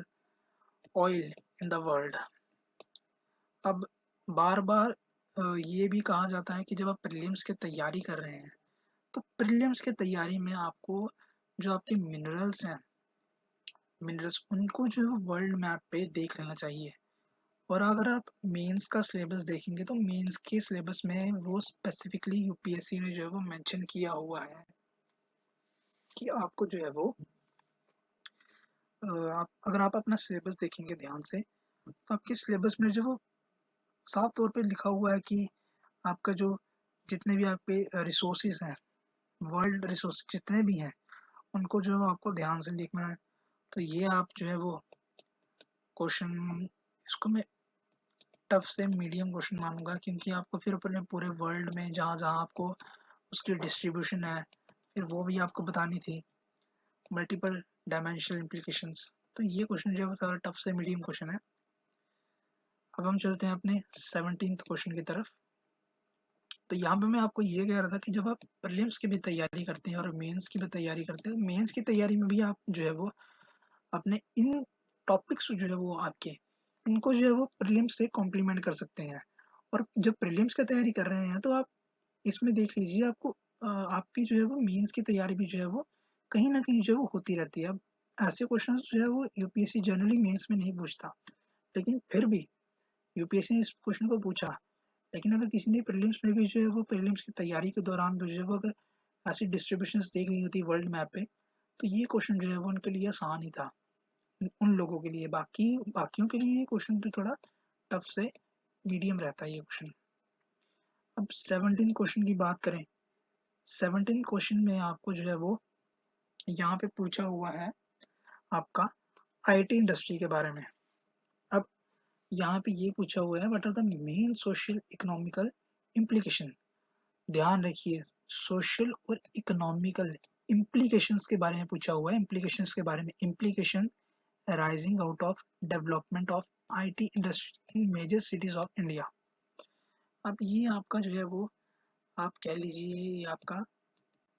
oil in the world। अब बार बार ये भी कहा जाता है कि जब आप प्रीलिम्स की तैयारी कर रहे हैं, तो प्रीलिम्स की तैयारी में आपको जो आपके मिनरल्स उनको जो है वर्ल्ड मैप पे देख लेना चाहिए। और अगर आप मेंस का सिलेबस देखेंगे तो मेंस के सिलेबस में वो स्पेसिफिकली यूपीएससी ने जो है वो मेंशन किया हुआ है कि आपको जो है वो आप अगर आप अपना सिलेबस देखेंगे ध्यान से, तो आपके सिलेबस में जो वो साफ तौर पे लिखा हुआ है कि आपका जो जितने भी आपके रिसोर्सेज हैं, वर्ल्ड रिसोर्स जितने भी हैं, उनको जो है आपको ध्यान से देखना है। तो ये आप जो है वो क्वेश्चन, इसको मैं टफ से मीडियम क्वेश्चन मानूंगा, क्योंकि आपको फिर अपने पूरे वर्ल्ड में जहाँ जहाँ आपको उसकी डिस्ट्रीब्यूशन है फिर वो भी आपको बतानी थी, मल्टीपल डायमेंशनल इम्प्लीकेशंस। तो ये क्वेश्चन जो है वो टफ से मीडियम क्वेश्चन है। अब हम चलते हैं अपने 17th क्वेश्चन की तरफ। तो यहाँ पे मैं आपको ये कह रहा था कि जब आप प्रीलिम्स की भी तैयारी करते हैं और मेंस की भी तैयारी करते हैं, मेंस की तैयारी में भी आप जो है वो अपने इन टॉपिक्स जो है वो आपके इनको जो है वो प्रीलिम्स से कॉम्प्लीमेंट कर सकते हैं। और जब प्रीलिम्स की तैयारी कर रहे हैं तो आप इसमें देख लीजिए आपको आपकी जो है वो मेंस की तैयारी भी जो है वो कहीं न कहीं जो है वो होती रहती है। अब ऐसे क्वेश्चंस जो है वो यूपीएससी जनरली मेंस में नहीं पूछता, लेकिन फिर भी यूपीएससी ने इस क्वेश्चन को पूछा। लेकिन अगर किसी ने प्रीलिम्स में भी जो है वो प्रीलिम्स की तैयारी के दौरान भी जो है वो अगर ऐसी डिस्ट्रीब्यूशंस देख ली होती वर्ल्ड मैप पे, तो ये क्वेश्चन जो है वो उनके लिए आसान ही था, उन लोगों के लिए। बाकियों के लिए ये क्वेश्चन तो थोड़ा टफ से मीडियम रहता है ये क्वेश्चन। अब 17 क्वेश्चन की बात करें, 17 क्वेश्चन में आपको जो है वो यहाँ पे पूछा हुआ है आपका आईटी इंडस्ट्री के बारे में। अब यहाँ पे ये पूछा हुआ है what are the main social economical implication. ध्यान रखिए, सोशल और इकोनॉमिकल इम्प्लीकेशंस के बारे में पूछा हुआ है। इम्प्लीकेशंस के बारे में, implication arising out of development of IT industry in major cities of India. अब ये आपका जो है वो आप कह लीजिए ये आपका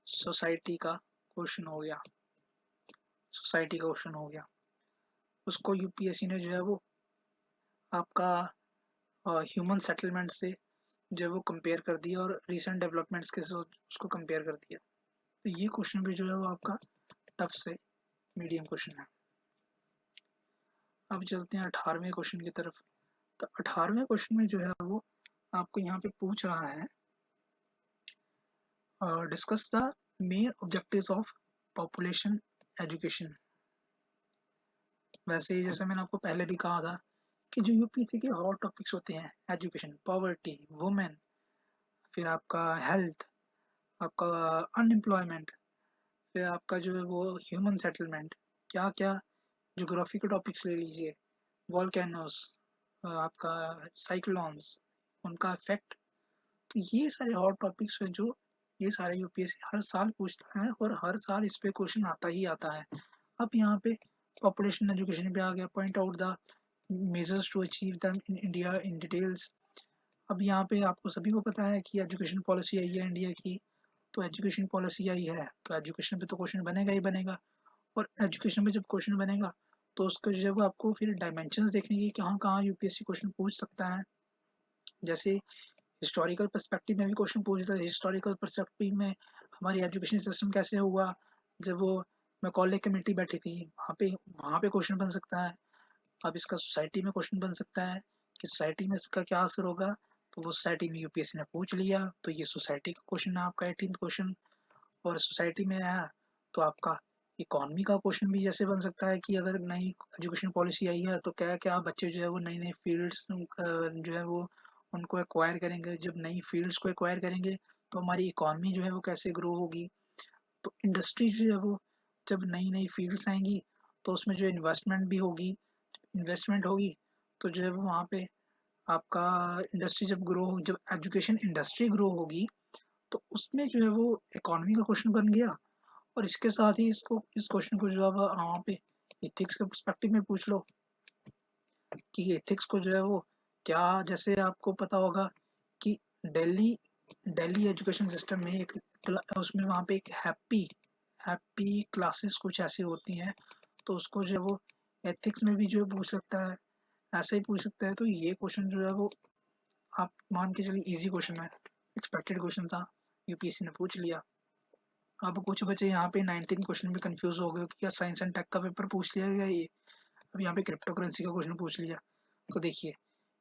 सोसाइटी का क्वेश्चन हो गया, सोसाइटी का क्वेश्चन हो गया। उसको यूपीएससी ने जो है वो आपका ह्यूमन सेटलमेंट से जो है वो कंपेयर कर दिया और रिसेंट डेवलपमेंट्स के साथ उसको कंपेयर कर दिया। तो ये क्वेश्चन भी जो है वो आपका टफ से मीडियम क्वेश्चन है। अब चलते हैं 18वें क्वेश्चन की तरफ। तो 18वें क्वेश्चन में जो है वो आपको यहाँ पे पूछ रहा है discuss the main objectives of population education. वैसे ही जैसे मैंने आपको पहले भी कहा था कि जो यूपीएससी के हॉट टॉपिक्स होते हैं, एजुकेशन, पॉवर्टी, वुमेन, फिर आपका हेल्थ, आपका अनएम्प्लॉयमेंट, फिर आपका जो है वो ह्यूमन सेटलमेंट, क्या क्या ज्योग्राफी के टॉपिक्स ले लीजिए, वॉल्केनोस, आपका साइक्लोन्स, उनका इफेक्ट। तो ये सारे हॉट टॉपिक्स हैं जो ये सारे यूपीएससी हर साल पूछता है और हर साल इस पे क्वेश्चन आता ही आता है। अब यहाँ पे पॉपुलेशन एजुकेशन पे आ गया, point out the measures to achieve them in India in details. अब यहाँ पे आपको सभी को पता है कि एजुकेशन पॉलिसी आई है इंडिया की। तो एजुकेशन पॉलिसी आई है तो एजुकेशन पे तो क्वेश्चन बनेगा ही बनेगा। और एजुकेशन पे जब क्वेश्चन बनेगा तो उसका जो है वो आपको फिर डायमेंशंस देखने की कहाँ कहाँ यूपीएससी क्वेश्चन पूछ सकता है। जैसे हिस्टोरिकल पर्सपेक्टिव में भी क्वेश्चन पूछता है, हिस्टोरिकल पर्सपेक्टिव में हमारी एजुकेशन सिस्टम कैसे हुआ जब वो मैकॉले कमेटी बैठी थी, वहाँ पे क्वेश्चन बन सकता है। अब इसका सोसाइटी में क्वेश्चन बन सकता है कि सोसाइटी में इसका क्या असर होगा। तो वो सोसाइटी में यूपीएससी ने पूछ लिया तो ये सोसाइटी का क्वेश्चन है आपका 18th क्वेश्चन। और सोसाइटी में आया तो आपका इकोनॉमी का क्वेश्चन भी जैसे बन सकता है कि अगर नई एजुकेशन पॉलिसी आई है तो क्या क्या बच्चे जो है वो नई नई फील्ड्स जो है वो उनको एक्वायर करेंगे। जब नई फील्ड्स को एक्वायर करेंगे तो हमारी इकोनॉमी जो है वो कैसे ग्रो होगी। तो इंडस्ट्री जो है वो जब नई नई फील्ड्स आएंगी तो उसमें जो इन्वेस्टमेंट होगी तो जो है वो वहाँ पे आपका इंडस्ट्री जब ग्रो हो, जब एजुकेशन इंडस्ट्री ग्रो होगी तो उसमें जो है वो इकोनॉमी का क्वेश्चन बन गया। और इसके साथ ही इस क्वेश्चन को जो अब वहाँ पे एथिक्स के पर्सपेक्टिव में पूछ लो कि एथिक्स को जो है वो क्या, जैसे आपको पता होगा कि दिल्ली दिल्ली एजुकेशन सिस्टम में एक उसमें वहाँ पे एक हैप्पी क्लासेस कुछ ऐसी होती हैं। तो उसको जो है वो एथिक्स में भी जो है पूछ सकता है, ऐसे ही पूछ सकता है। तो ये क्वेश्चन जो है वो आप मान के चलिए इजी क्वेश्चन है, एक्सपेक्टेड क्वेश्चन था, यूपीएससी ने पूछ लिया। अब कुछ बच्चे यहाँ पे 19 क्वेश्चन में कंफ्यूज हो गए कि क्या साइंस एंड टेक का पेपर पूछ लिया गया ये। अब यहाँ पे क्रिप्टो करेंसी का क्वेश्चन पूछ लिया। तो देखिए,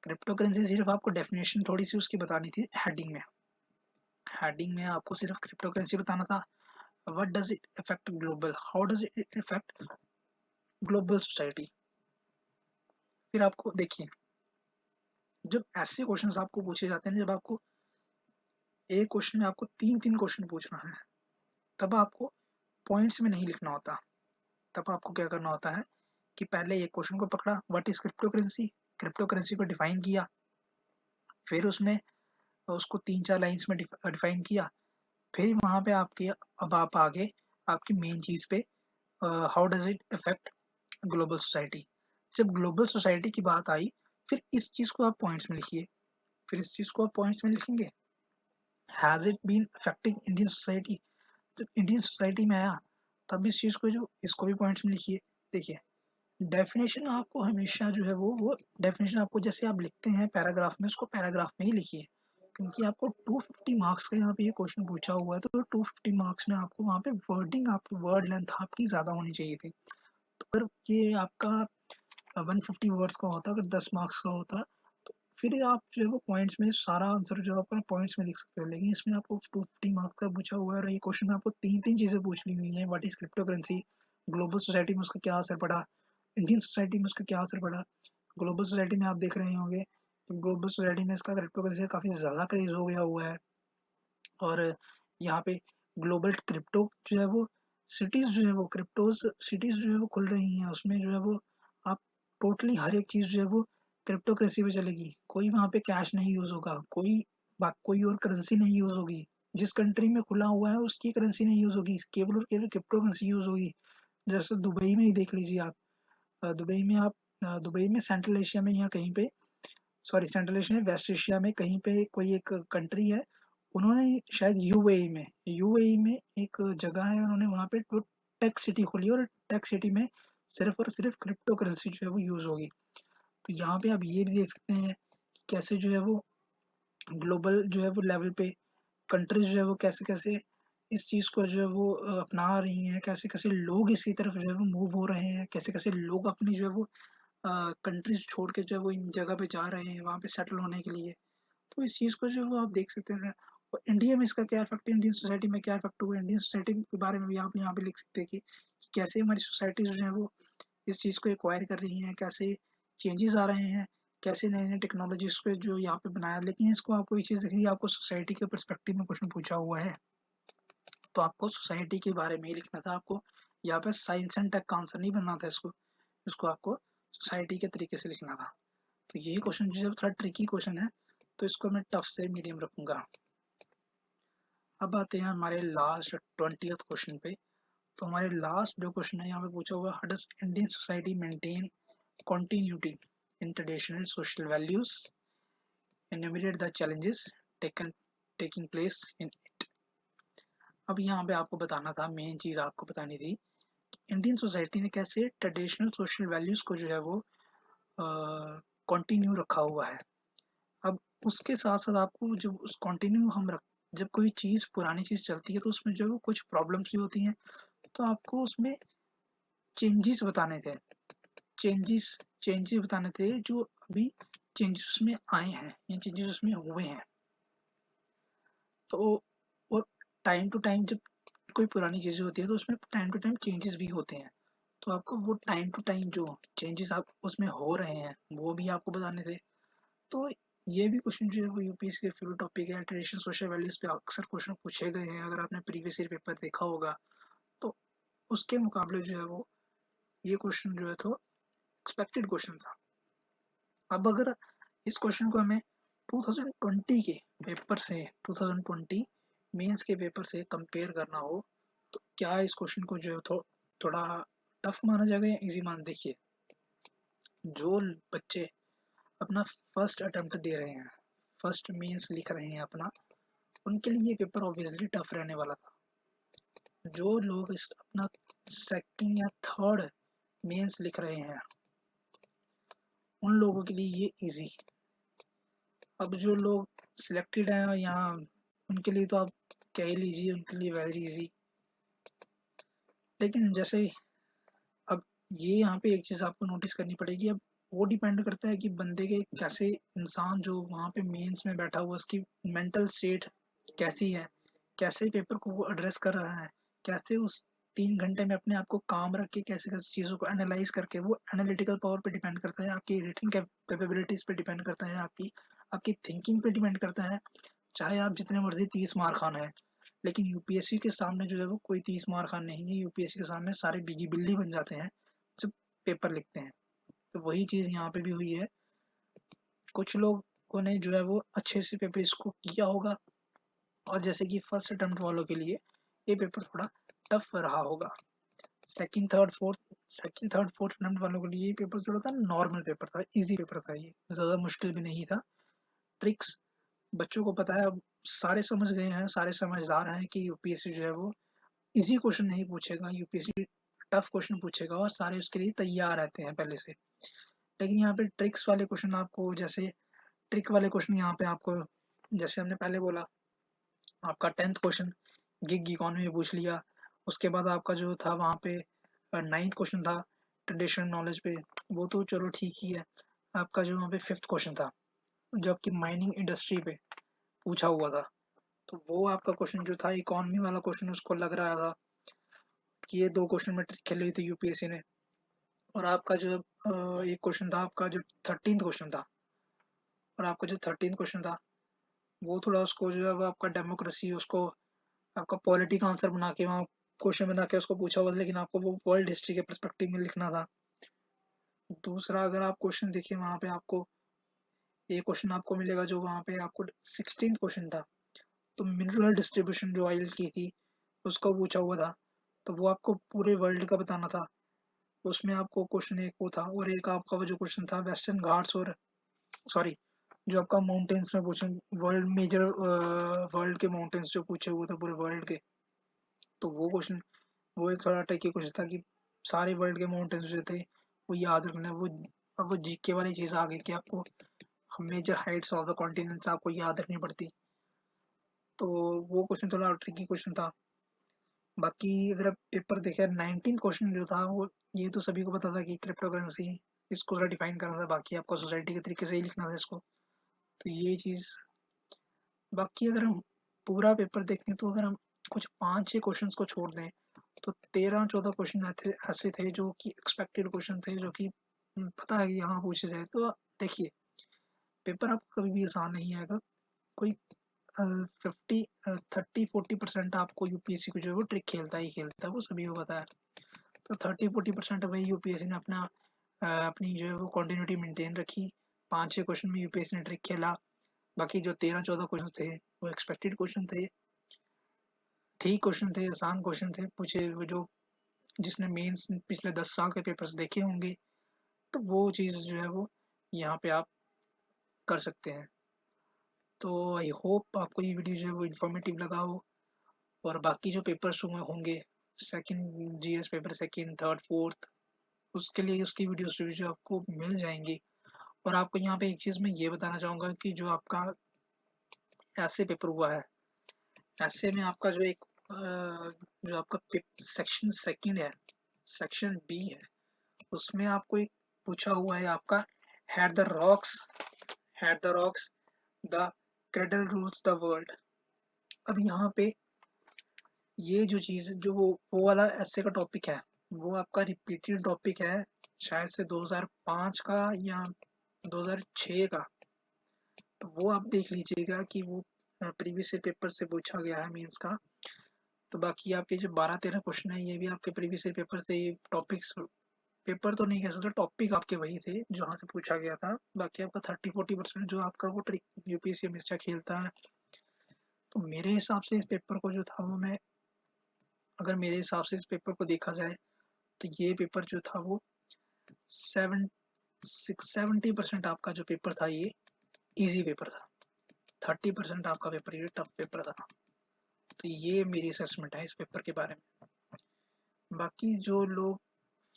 क्रिप्टो करेंसी सिर्फ आपको डेफिनेशन थोड़ी सी उसकी बतानी थी हेडिंग में आपको सिर्फ क्रिप्टो करेंसी बताना था। What does it effect global, how does it effect global society. फिर आपको देखिए, जब ऐसे क्वेश्चन आपको पूछे जाते हैं, जब आपको एक क्वेश्चन में आपको तीन तीन क्वेश्चन पूछना है, तब आपको पॉइंट्स में नहीं लिखना होता। तब आपको क्या करना होता है कि पहले एक क्वेश्चन को पकड़ा, what is crypto currency, crypto currency को डिफाइन किया, फिर उसमें उसको तीन चार लाइंस में डिफाइन किया। फिर वहां पे आपके, अब आप आगे आपकी मेन चीज पे, how does it effect global society. जब ग्लोबल सोसाइटी की बात आई फिर इस चीज को आप पॉइंट्स में लिखिए। फिर इस चीज को आप पॉइंट्स में लिखेंगे, has it been affecting Indian society. जब इंडियन सोसाइटी में आया तब इस चीज को जो इसको भी पॉइंट्स में लिखिए। देखिए, डेफिनेशन आपको हमेशा जो है वो डेफिनेशन आपको जैसे आप लिखते हैं पैराग्राफ में, उसको पैराग्राफ में ही लिखिए, क्योंकि आपको 250 मार्क्स का यहाँ पे ये क्वेश्चन पूछा हुआ है, तो 250 मार्क्स में आपको वहाँ पे वर्डिंग, आपकी वर्ड लेंथ आपकी ज़्यादा होनी चाहिए थी। तो अगर ये आपका 150 वर्ड्स का होता, अगर 10 मार्क्स का होता, तो फिर आप जो है वो पॉइंट्स में सारा आंसर जो है अपना पॉइंट्स में लिख सकते हैं, लेकिन इसमें आपको 250 मार्क्स का पूछा हुआ है और ये क्वेश्चन में आपको तीन तीन चीज़ें पूछ ली हुई हैं। What is crypto currency, global society में उसका क्या असर पड़ा, इंडियन सोसाइटी में उसका क्या असर पड़ा। ग्लोबल सोसाइटी में आप देख रहे होंगे तो ग्लोबल सोसाइटी में इसका क्रिप्टो करेंसी काफ़ी ज़्यादा क्रेज हो गया हुआ है, और यहाँ पे ग्लोबल क्रिप्टो जो है वो सिटीज़ जो है वो क्रिप्टोज सिटीज़ जो है वो खुल रही हैं, उसमें जो है वो आप टोटली हर एक चीज़ जो है वो क्रिप्टो करेंसी पे चलेगी। कोई वहाँ पे कैश नहीं यूज़ होगा, कोई और करेंसी नहीं यूज़ होगी। जिस कंट्री में खुला हुआ है उसकी करेंसी नहीं यूज़ होगी, केवल और केवल क्रिप्टो करेंसी यूज़ होगी। जैसे दुबई में ही देख लीजिए आप। दुबई में सेंट्रल एशिया में या कहीं पे, सॉरी सेंट्रल एशिया में, वेस्ट एशिया में कहीं पे कोई एक कंट्री है, उन्होंने शायद यूएई में एक जगह है, उन्होंने वहाँ पे तो टेक सिटी खोली और टेक सिटी में सिर्फ और सिर्फ क्रिप्टो करेंसी जो है वो यूज़ होगी। तो यहाँ पे आप ये भी देख सकते हैं कि कैसे जो है वो ग्लोबल जो है वो लेवल पे कंट्रीज जो है वो कैसे कैसे इस चीज़ को जो है वो अपना रही हैं, कैसे कैसे लोग इसकी तरफ जो है वो मूव हो रहे हैं, कैसे कैसे लोग अपनी जो है वो कंट्रीज छोड़ के जो है वो इन जगह पे जा रहे हैं वहाँ पे सेटल होने के लिए। तो इस चीज़ को जो है वो आप देख सकते हैं। और इंडिया में इसका क्या इफेक्ट है, इंडियन सोसाइटी में क्या इफेक्ट हुआ, इंडियन सोसाइटी के बारे में भी आप यहाँ पे लिख सकते हैं कि कैसे हमारी सोसाइटीज जो है वो इस चीज़ को एक्वायर कर रही हैं, कैसे चेंजेस आ रहे हैं, कैसे नए नए टेक्नोलॉजीज को जो यहाँ पे बनाया। लेकिन इसको आपको ये चीज़ देखिए, आपको सोसाइटी के परस्पेक्टिव में क्वेश्चन पूछा हुआ है, तो आपको सोसाइटी के बारे में ही लिखना था। आपको यहाँ पे साइंस एंड टेक का आंसर नहीं बनना था, इसको इसको आपको सोसाइटी के तरीके से लिखना था। तो ये क्वेश्चन जो है थोड़ा ट्रिकी क्वेश्चन है, तो इसको मैं टफ से मीडियम रखूंगा। अब आते हैं हमारे लास्ट 20th क्वेश्चन पे। तो हमारे लास्ट जो क्वेश्चन है यहाँ पे पूछा हुआ, how does Indian society maintain continuity in traditional social values, enumerate the challenges taking place in it। अब यहाँ पे आपको बताना था, मेन चीज आपको बतानी थी, इंडियन सोसाइटी ने कैसे ट्रेडिशनल सोशल वैल्यूज को जो है वो कंटिन्यू रखा हुआ है। अब उसके साथ साथ आपको जब उस कंटिन्यू हम रख जब कोई चीज पुरानी चीज चलती है तो उसमें जो है वो कुछ प्रॉब्लम्स भी होती हैं, तो आपको उसमें चेंजेस बताने थे। चेंजेस चेंजेस बताने थे जो अभी चेंजेस उसमें आए हैं या चेंजेस उसमें हुए हैं। तो और टाइम टू टाइम जब कोई पुरानी चीजें होती है तो उसमें टाइम टू टाइम चेंजेस भी होते हैं, तो आपको वो टाइम टू टाइम जो चेंजेस आप उसमें हो रहे हैं वो भी आपको बताने थे। तो ये भी क्वेश्चन जो है वो यूपीएससी के फेवरेट टॉपिक है, ट्रेडिशनल सोशल वैल्यूज पे अक्सर क्वेश्चन पूछे गए हैं, अगर आपने प्रीवियस ईयर पेपर देखा होगा तो उसके मुकाबले जो है वो ये क्वेश्चन जो है तो एक्सपेक्टेड क्वेश्चन था। अब अगर इस क्वेश्चन को हमें 2020 के पेपर से 2020 मेंस के पेपर से कंपेयर करना हो, तो क्या इस क्वेश्चन को जो है थोड़ा टफ माना जाएगा या इजी मान। देखिए, जो बच्चे अपना फर्स्ट अटेम्प्ट दे रहे हैं, फर्स्ट मेंस लिख रहे हैं अपना, उनके लिए ये पेपर ऑब्वियसली टफ रहने वाला था। जो लोग इस अपना सेकंड या थर्ड मेंस लिख रहे हैं उन लोगों के लिए ये इजी। अब जो लोग सिलेक्टेड हैं यहाँ, उनके लिए तो आप कह ही लीजिए उनके लिए वेरी इजी। लेकिन जैसे ही अब ये यहाँ पे एक चीज आपको नोटिस करनी पड़ेगी, अब वो डिपेंड करता है कि बंदे के कैसे, इंसान जो वहाँ पे मेंस में बैठा हुआ उसकी मेंटल स्टेट कैसी है, कैसे पेपर को वो एड्रेस कर रहा है, कैसे उस 3 घंटे में अपने आप को काम रख के कैसे कैसे चीज़ों को एनालाइज करके, वो एनालिटिकल पावर पे डिपेंड करता है, आपकी रिटन कैपेबिलिटीज पे डिपेंड करता है, आपकी आपकी थिंकिंग पे डिपेंड करता है। चाहे आप जितने मर्जी 30 मार खान है, लेकिन यूपीएससी के सामने जो है वो कोई 30 मार खान नहीं है, यूपीएससी के सामने सारे बिगी बिल्ली बन जाते हैं जब पेपर लिखते हैं। तो वही चीज़ यहाँ पे भी हुई है, कुछ लोगों ने जो है वो अच्छे से पेपर इसको किया होगा, और जैसे कि फर्स्ट अटेम्प्ट वालों के लिए ये पेपर थोड़ा टफ रहा होगा। सेकंड थर्ड फोर्थ अटेम्प्ट वालों के लिए ये पेपर थोड़ा सा नॉर्मल पेपर था, इजी पेपर था, ये ज़्यादा मुश्किल भी नहीं था। ट्रिक्स बच्चों को पता है, अब सारे समझ गए हैं, सारे समझदार हैं कि यूपीएससी जो है वो इजी क्वेश्चन नहीं पूछेगा, यूपीएससी टफ क्वेश्चन पूछेगा और सारे उसके लिए तैयार रहते हैं पहले से। लेकिन यहाँ पे ट्रिक्स वाले क्वेश्चन आपको, जैसे ट्रिक वाले क्वेश्चन यहाँ पे आपको, जैसे हमने पहले बोला, आपका 10th क्वेश्चन गिग इकोनॉमी में पूछ लिया। उसके बाद आपका जो था वहाँ पे 9th क्वेश्चन था ट्रेडिशनल नॉलेज पे, वो तो चलो ठीक ही है। आपका जो वहाँ पे 5th क्वेश्चन था जो आपकी माइनिंग इंडस्ट्री पे पूछा हुआ था, तो वो आपका क्वेश्चन जो था इकोनॉमी वाला क्वेश्चन, उसको लग रहा था कि ये 2 क्वेश्चन में ट्रिक खेली हुई थी यूपीएससी ने। और आपका जो एक क्वेश्चन था आपका जो 13th क्वेश्चन था, और आपका जो 13th क्वेश्चन था वो थोड़ा उसको जो है वो आपका डेमोक्रेसी, उसको आपका पॉलिटी का आंसर बना के वहाँ क्वेश्चन बना के उसको पूछा हुआ था, लेकिन आपको वो वर्ल्ड हिस्ट्री के परस्पेक्टिव में लिखना था। दूसरा अगर आप क्वेश्चन देखिए वहाँ पे आपको एक क्वेश्चन आपको मिलेगा जो वहाँ पे आपको 16th क्वेश्चन था, तो मिनरल डिस्ट्रीब्यूशन जो ऑयल की थी उसको पूछा हुआ था, तो वो आपको पूरे वर्ल्ड का बताना था। उसमें आपको क्वेश्चन एक वो था, और एक आपका वो जो क्वेश्चन था वेस्टर्न घाट्स और सॉरी जो आपका माउंटेन्स में पूछे, वर्ल्ड मेजर वर्ल्ड के माउंटेन्स जो पूछे हुए थे पूरे वर्ल्ड के, तो वो क्वेश्चन, वो एक थोड़ा ट्रिकी क्वेश्चन था कि सारे वर्ल्ड के माउंटेन्स जो थे वो याद रखना है। वो अब वो जीके वाली चीज़ आ गई कि आपको major heights of the continents आपको याद रखनी पड़ती, तो वो क्वेश्चन थोड़ा ट्रिकी क्वेश्चन था। बाकी अगर आप पेपर देखें 19th क्वेश्चन जो था वो, ये तो सभी को पता था कि क्रिप्टो करेंसी, इसको थोड़ा डिफाइन करना था, बाकी आपको सोसाइटी के तरीके से ही लिखना था इसको, तो ये चीज़। बाकी अगर हम पूरा पेपर देखें तो अगर हम कुछ 5-6 क्वेश्चंस को छोड़ दें तो 13-14 क्वेश्चन ऐसे थे जो कि एक्सपेक्टेड क्वेश्चन थे, जो कि पता है कि यहाँ पूछे जाए। तो देखिए पेपर आपको कभी भी आसान नहीं आएगा। कोई 30-40% आपको यूपीएससी को जो है वो ट्रिक खेलता ही खेलता है, वो सभी को पता है। तो 30-40% वही यूपीएससी ने अपना अपनी जो है वो कंटिन्यूटी मेंटेन रखी। 5-6 क्वेश्चन में यूपीएससी ने ट्रिक खेला, बाकी जो 13-14 क्वेश्चन थे वो एक्सपेक्टेड क्वेश्चन थे, ठीक क्वेश्चन थे, आसान क्वेश्चन थे पूछे, वो जो जिसने मेंस पिछले 10 साल के पेपर्स देखे होंगे, तो वो चीज़ जो है वो यहाँ पे आप कर सकते हैं। तो आई होप आपको ये वीडियो जो है वो इन्फॉर्मेटिव लगा हो। और बाकी जो पेपर्स हुए होंगे, second GS paper, second, third, fourth, उसके लिए उसकी वीडियोस जो आपको मिल जाएंगी। और आपको यहाँ पे एक चीज़ मैं ये बताना चाहूँगा कि जो आपका ऐसे पेपर हुआ है, ऐसे में आपका जो एक जो आपका सेक्शन सेकंड है, सेक्शन बी है, उसमें आपको एक पूछा हुआ है आपका, had the rocks had the rocks the cradle rules the world. अब यहाँ पे ये जो चीज़ जो वो वाला ऐसे का टॉपिक है, वो आपका रिपीटेड टॉपिक है, शायद से 2005 का या 2006 का। तो वो आप देख लीजिएगा कि वो प्रीवियस पेपर से पूछा गया है मेंस का। तो बाकी आपके जो 12-13 क्वेश्चन है ये भी आपके प्रीवियस पेपर से टॉपिक्स, पेपर तो नहीं कह सकते, टॉपिक आपके वही थे जहाँ से पूछा गया था। बाकी आपका 30-40% जो आपका वो ट्रिक यूपीएससी हमेशा खेलता है। तो मेरे हिसाब से इस पेपर को जो था वो मैं, अगर मेरे हिसाब से इस पेपर को देखा जाए तो ये पेपर जो था वो 70% आपका जो पेपर था ये इजी पेपर था, 30% आपका पेपर ये टफ पेपर था। तो ये मेरी असेसमेंट है इस पेपर के बारे में। बाकी जो लोग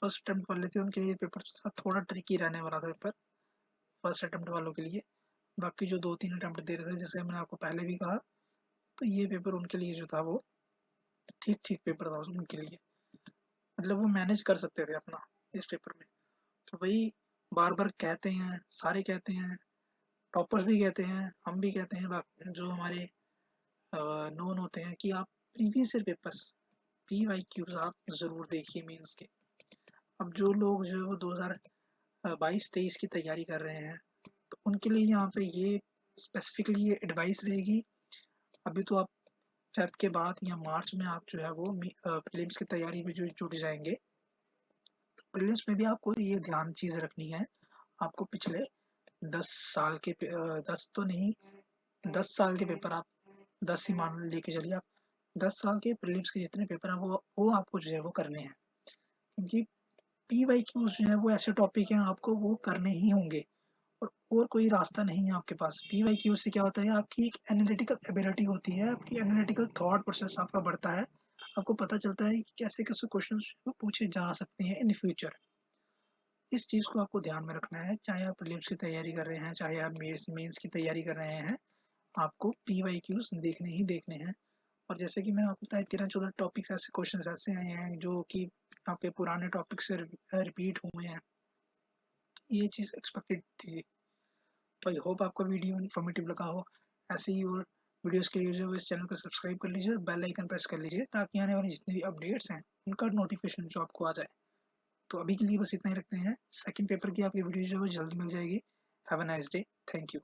फर्स्ट अटेम्प्ट वाले थे उनके लिए पेपर थोड़ा ट्रिकी रहने वाला था पेपर, फर्स्ट अटेम्प्ट वालों के लिए। बाकी जो 2-3 अटेम्प्ट दे रहे थे, जैसे मैंने आपको पहले भी कहा, तो ये पेपर उनके लिए जो था वो ठीक ठीक पेपर था उनके लिए, मतलब वो मैनेज कर सकते थे अपना इस पेपर में। तो वही बार बार कहते हैं, सारे कहते हैं, टॉपर्स भी कहते हैं, हम भी कहते हैं, जो हमारे नोन होते हैं कि आप प्रीवियस ईयर पेपर्स, PYQs आप ज़रूर देखिए मेंस के। अब जो लोग जो है वो 2022-23 की तैयारी कर रहे हैं, तो उनके लिए यहाँ पे ये स्पेसिफिकली ये एडवाइस रहेगी। अभी तो आप फेब के बाद या मार्च में आप जो है वो प्रीलिम्स की तैयारी में जो जुट जाएंगे, तो प्रीलिम्स में भी आपको ये ध्यान चीज़ रखनी है, आपको पिछले 10 साल के 10 तो नहीं, 10 साल के पेपर आप 10 ही मान लेके चलिए आप, 10 साल के प्रीलिम्स के जितने पेपर हैं वो आपको जो है वो करने हैं। क्योंकि PYQs जो है वो ऐसे टॉपिक हैं आपको वो करने ही होंगे, और कोई रास्ता नहीं है आपके पास। PYQ से क्या होता है, आपकी एक एनालिटिकल एबिलिटी होती है, आपकी एनालिटिकल थॉट प्रोसेस आपका बढ़ता है। आपको पता चलता है कि कैसे कैसे क्वेश्चन पूछे जा सकते हैं इन फ्यूचर। इस चीज़ को आपको ध्यान में रखना है, चाहे आप प्रीलिम्स की तैयारी कर रहे हैं, चाहे आप मेंस की तैयारी कर रहे हैं, आपको PYQs देखने ही देखने हैं। और जैसे कि मैंने आपको बताया 13-14 टॉपिक्स ऐसे क्वेश्चन ऐसे आए हैं जो कि आपके पुराने टॉपिक से रिपीट हुए हैं। ये चीज़ एक्सपेक्टेड थी। तो आई होप आपको वीडियो इन्फॉर्मेटिव लगा हो। ऐसे ही और वीडियोस के लिए जो है इस चैनल को सब्सक्राइब कर लीजिए और बेल आइकन प्रेस कर लीजिए ताकि आने वाली जितनी भी अपडेट्स हैं उनका नोटिफिकेशन जो आपको आ जाए। तो अभी के लिए बस इतना ही रखते हैं। सेकंड पेपर की आपकी वीडियो जो है जल्द मिल जाएगी। Have a nice day. Thank you.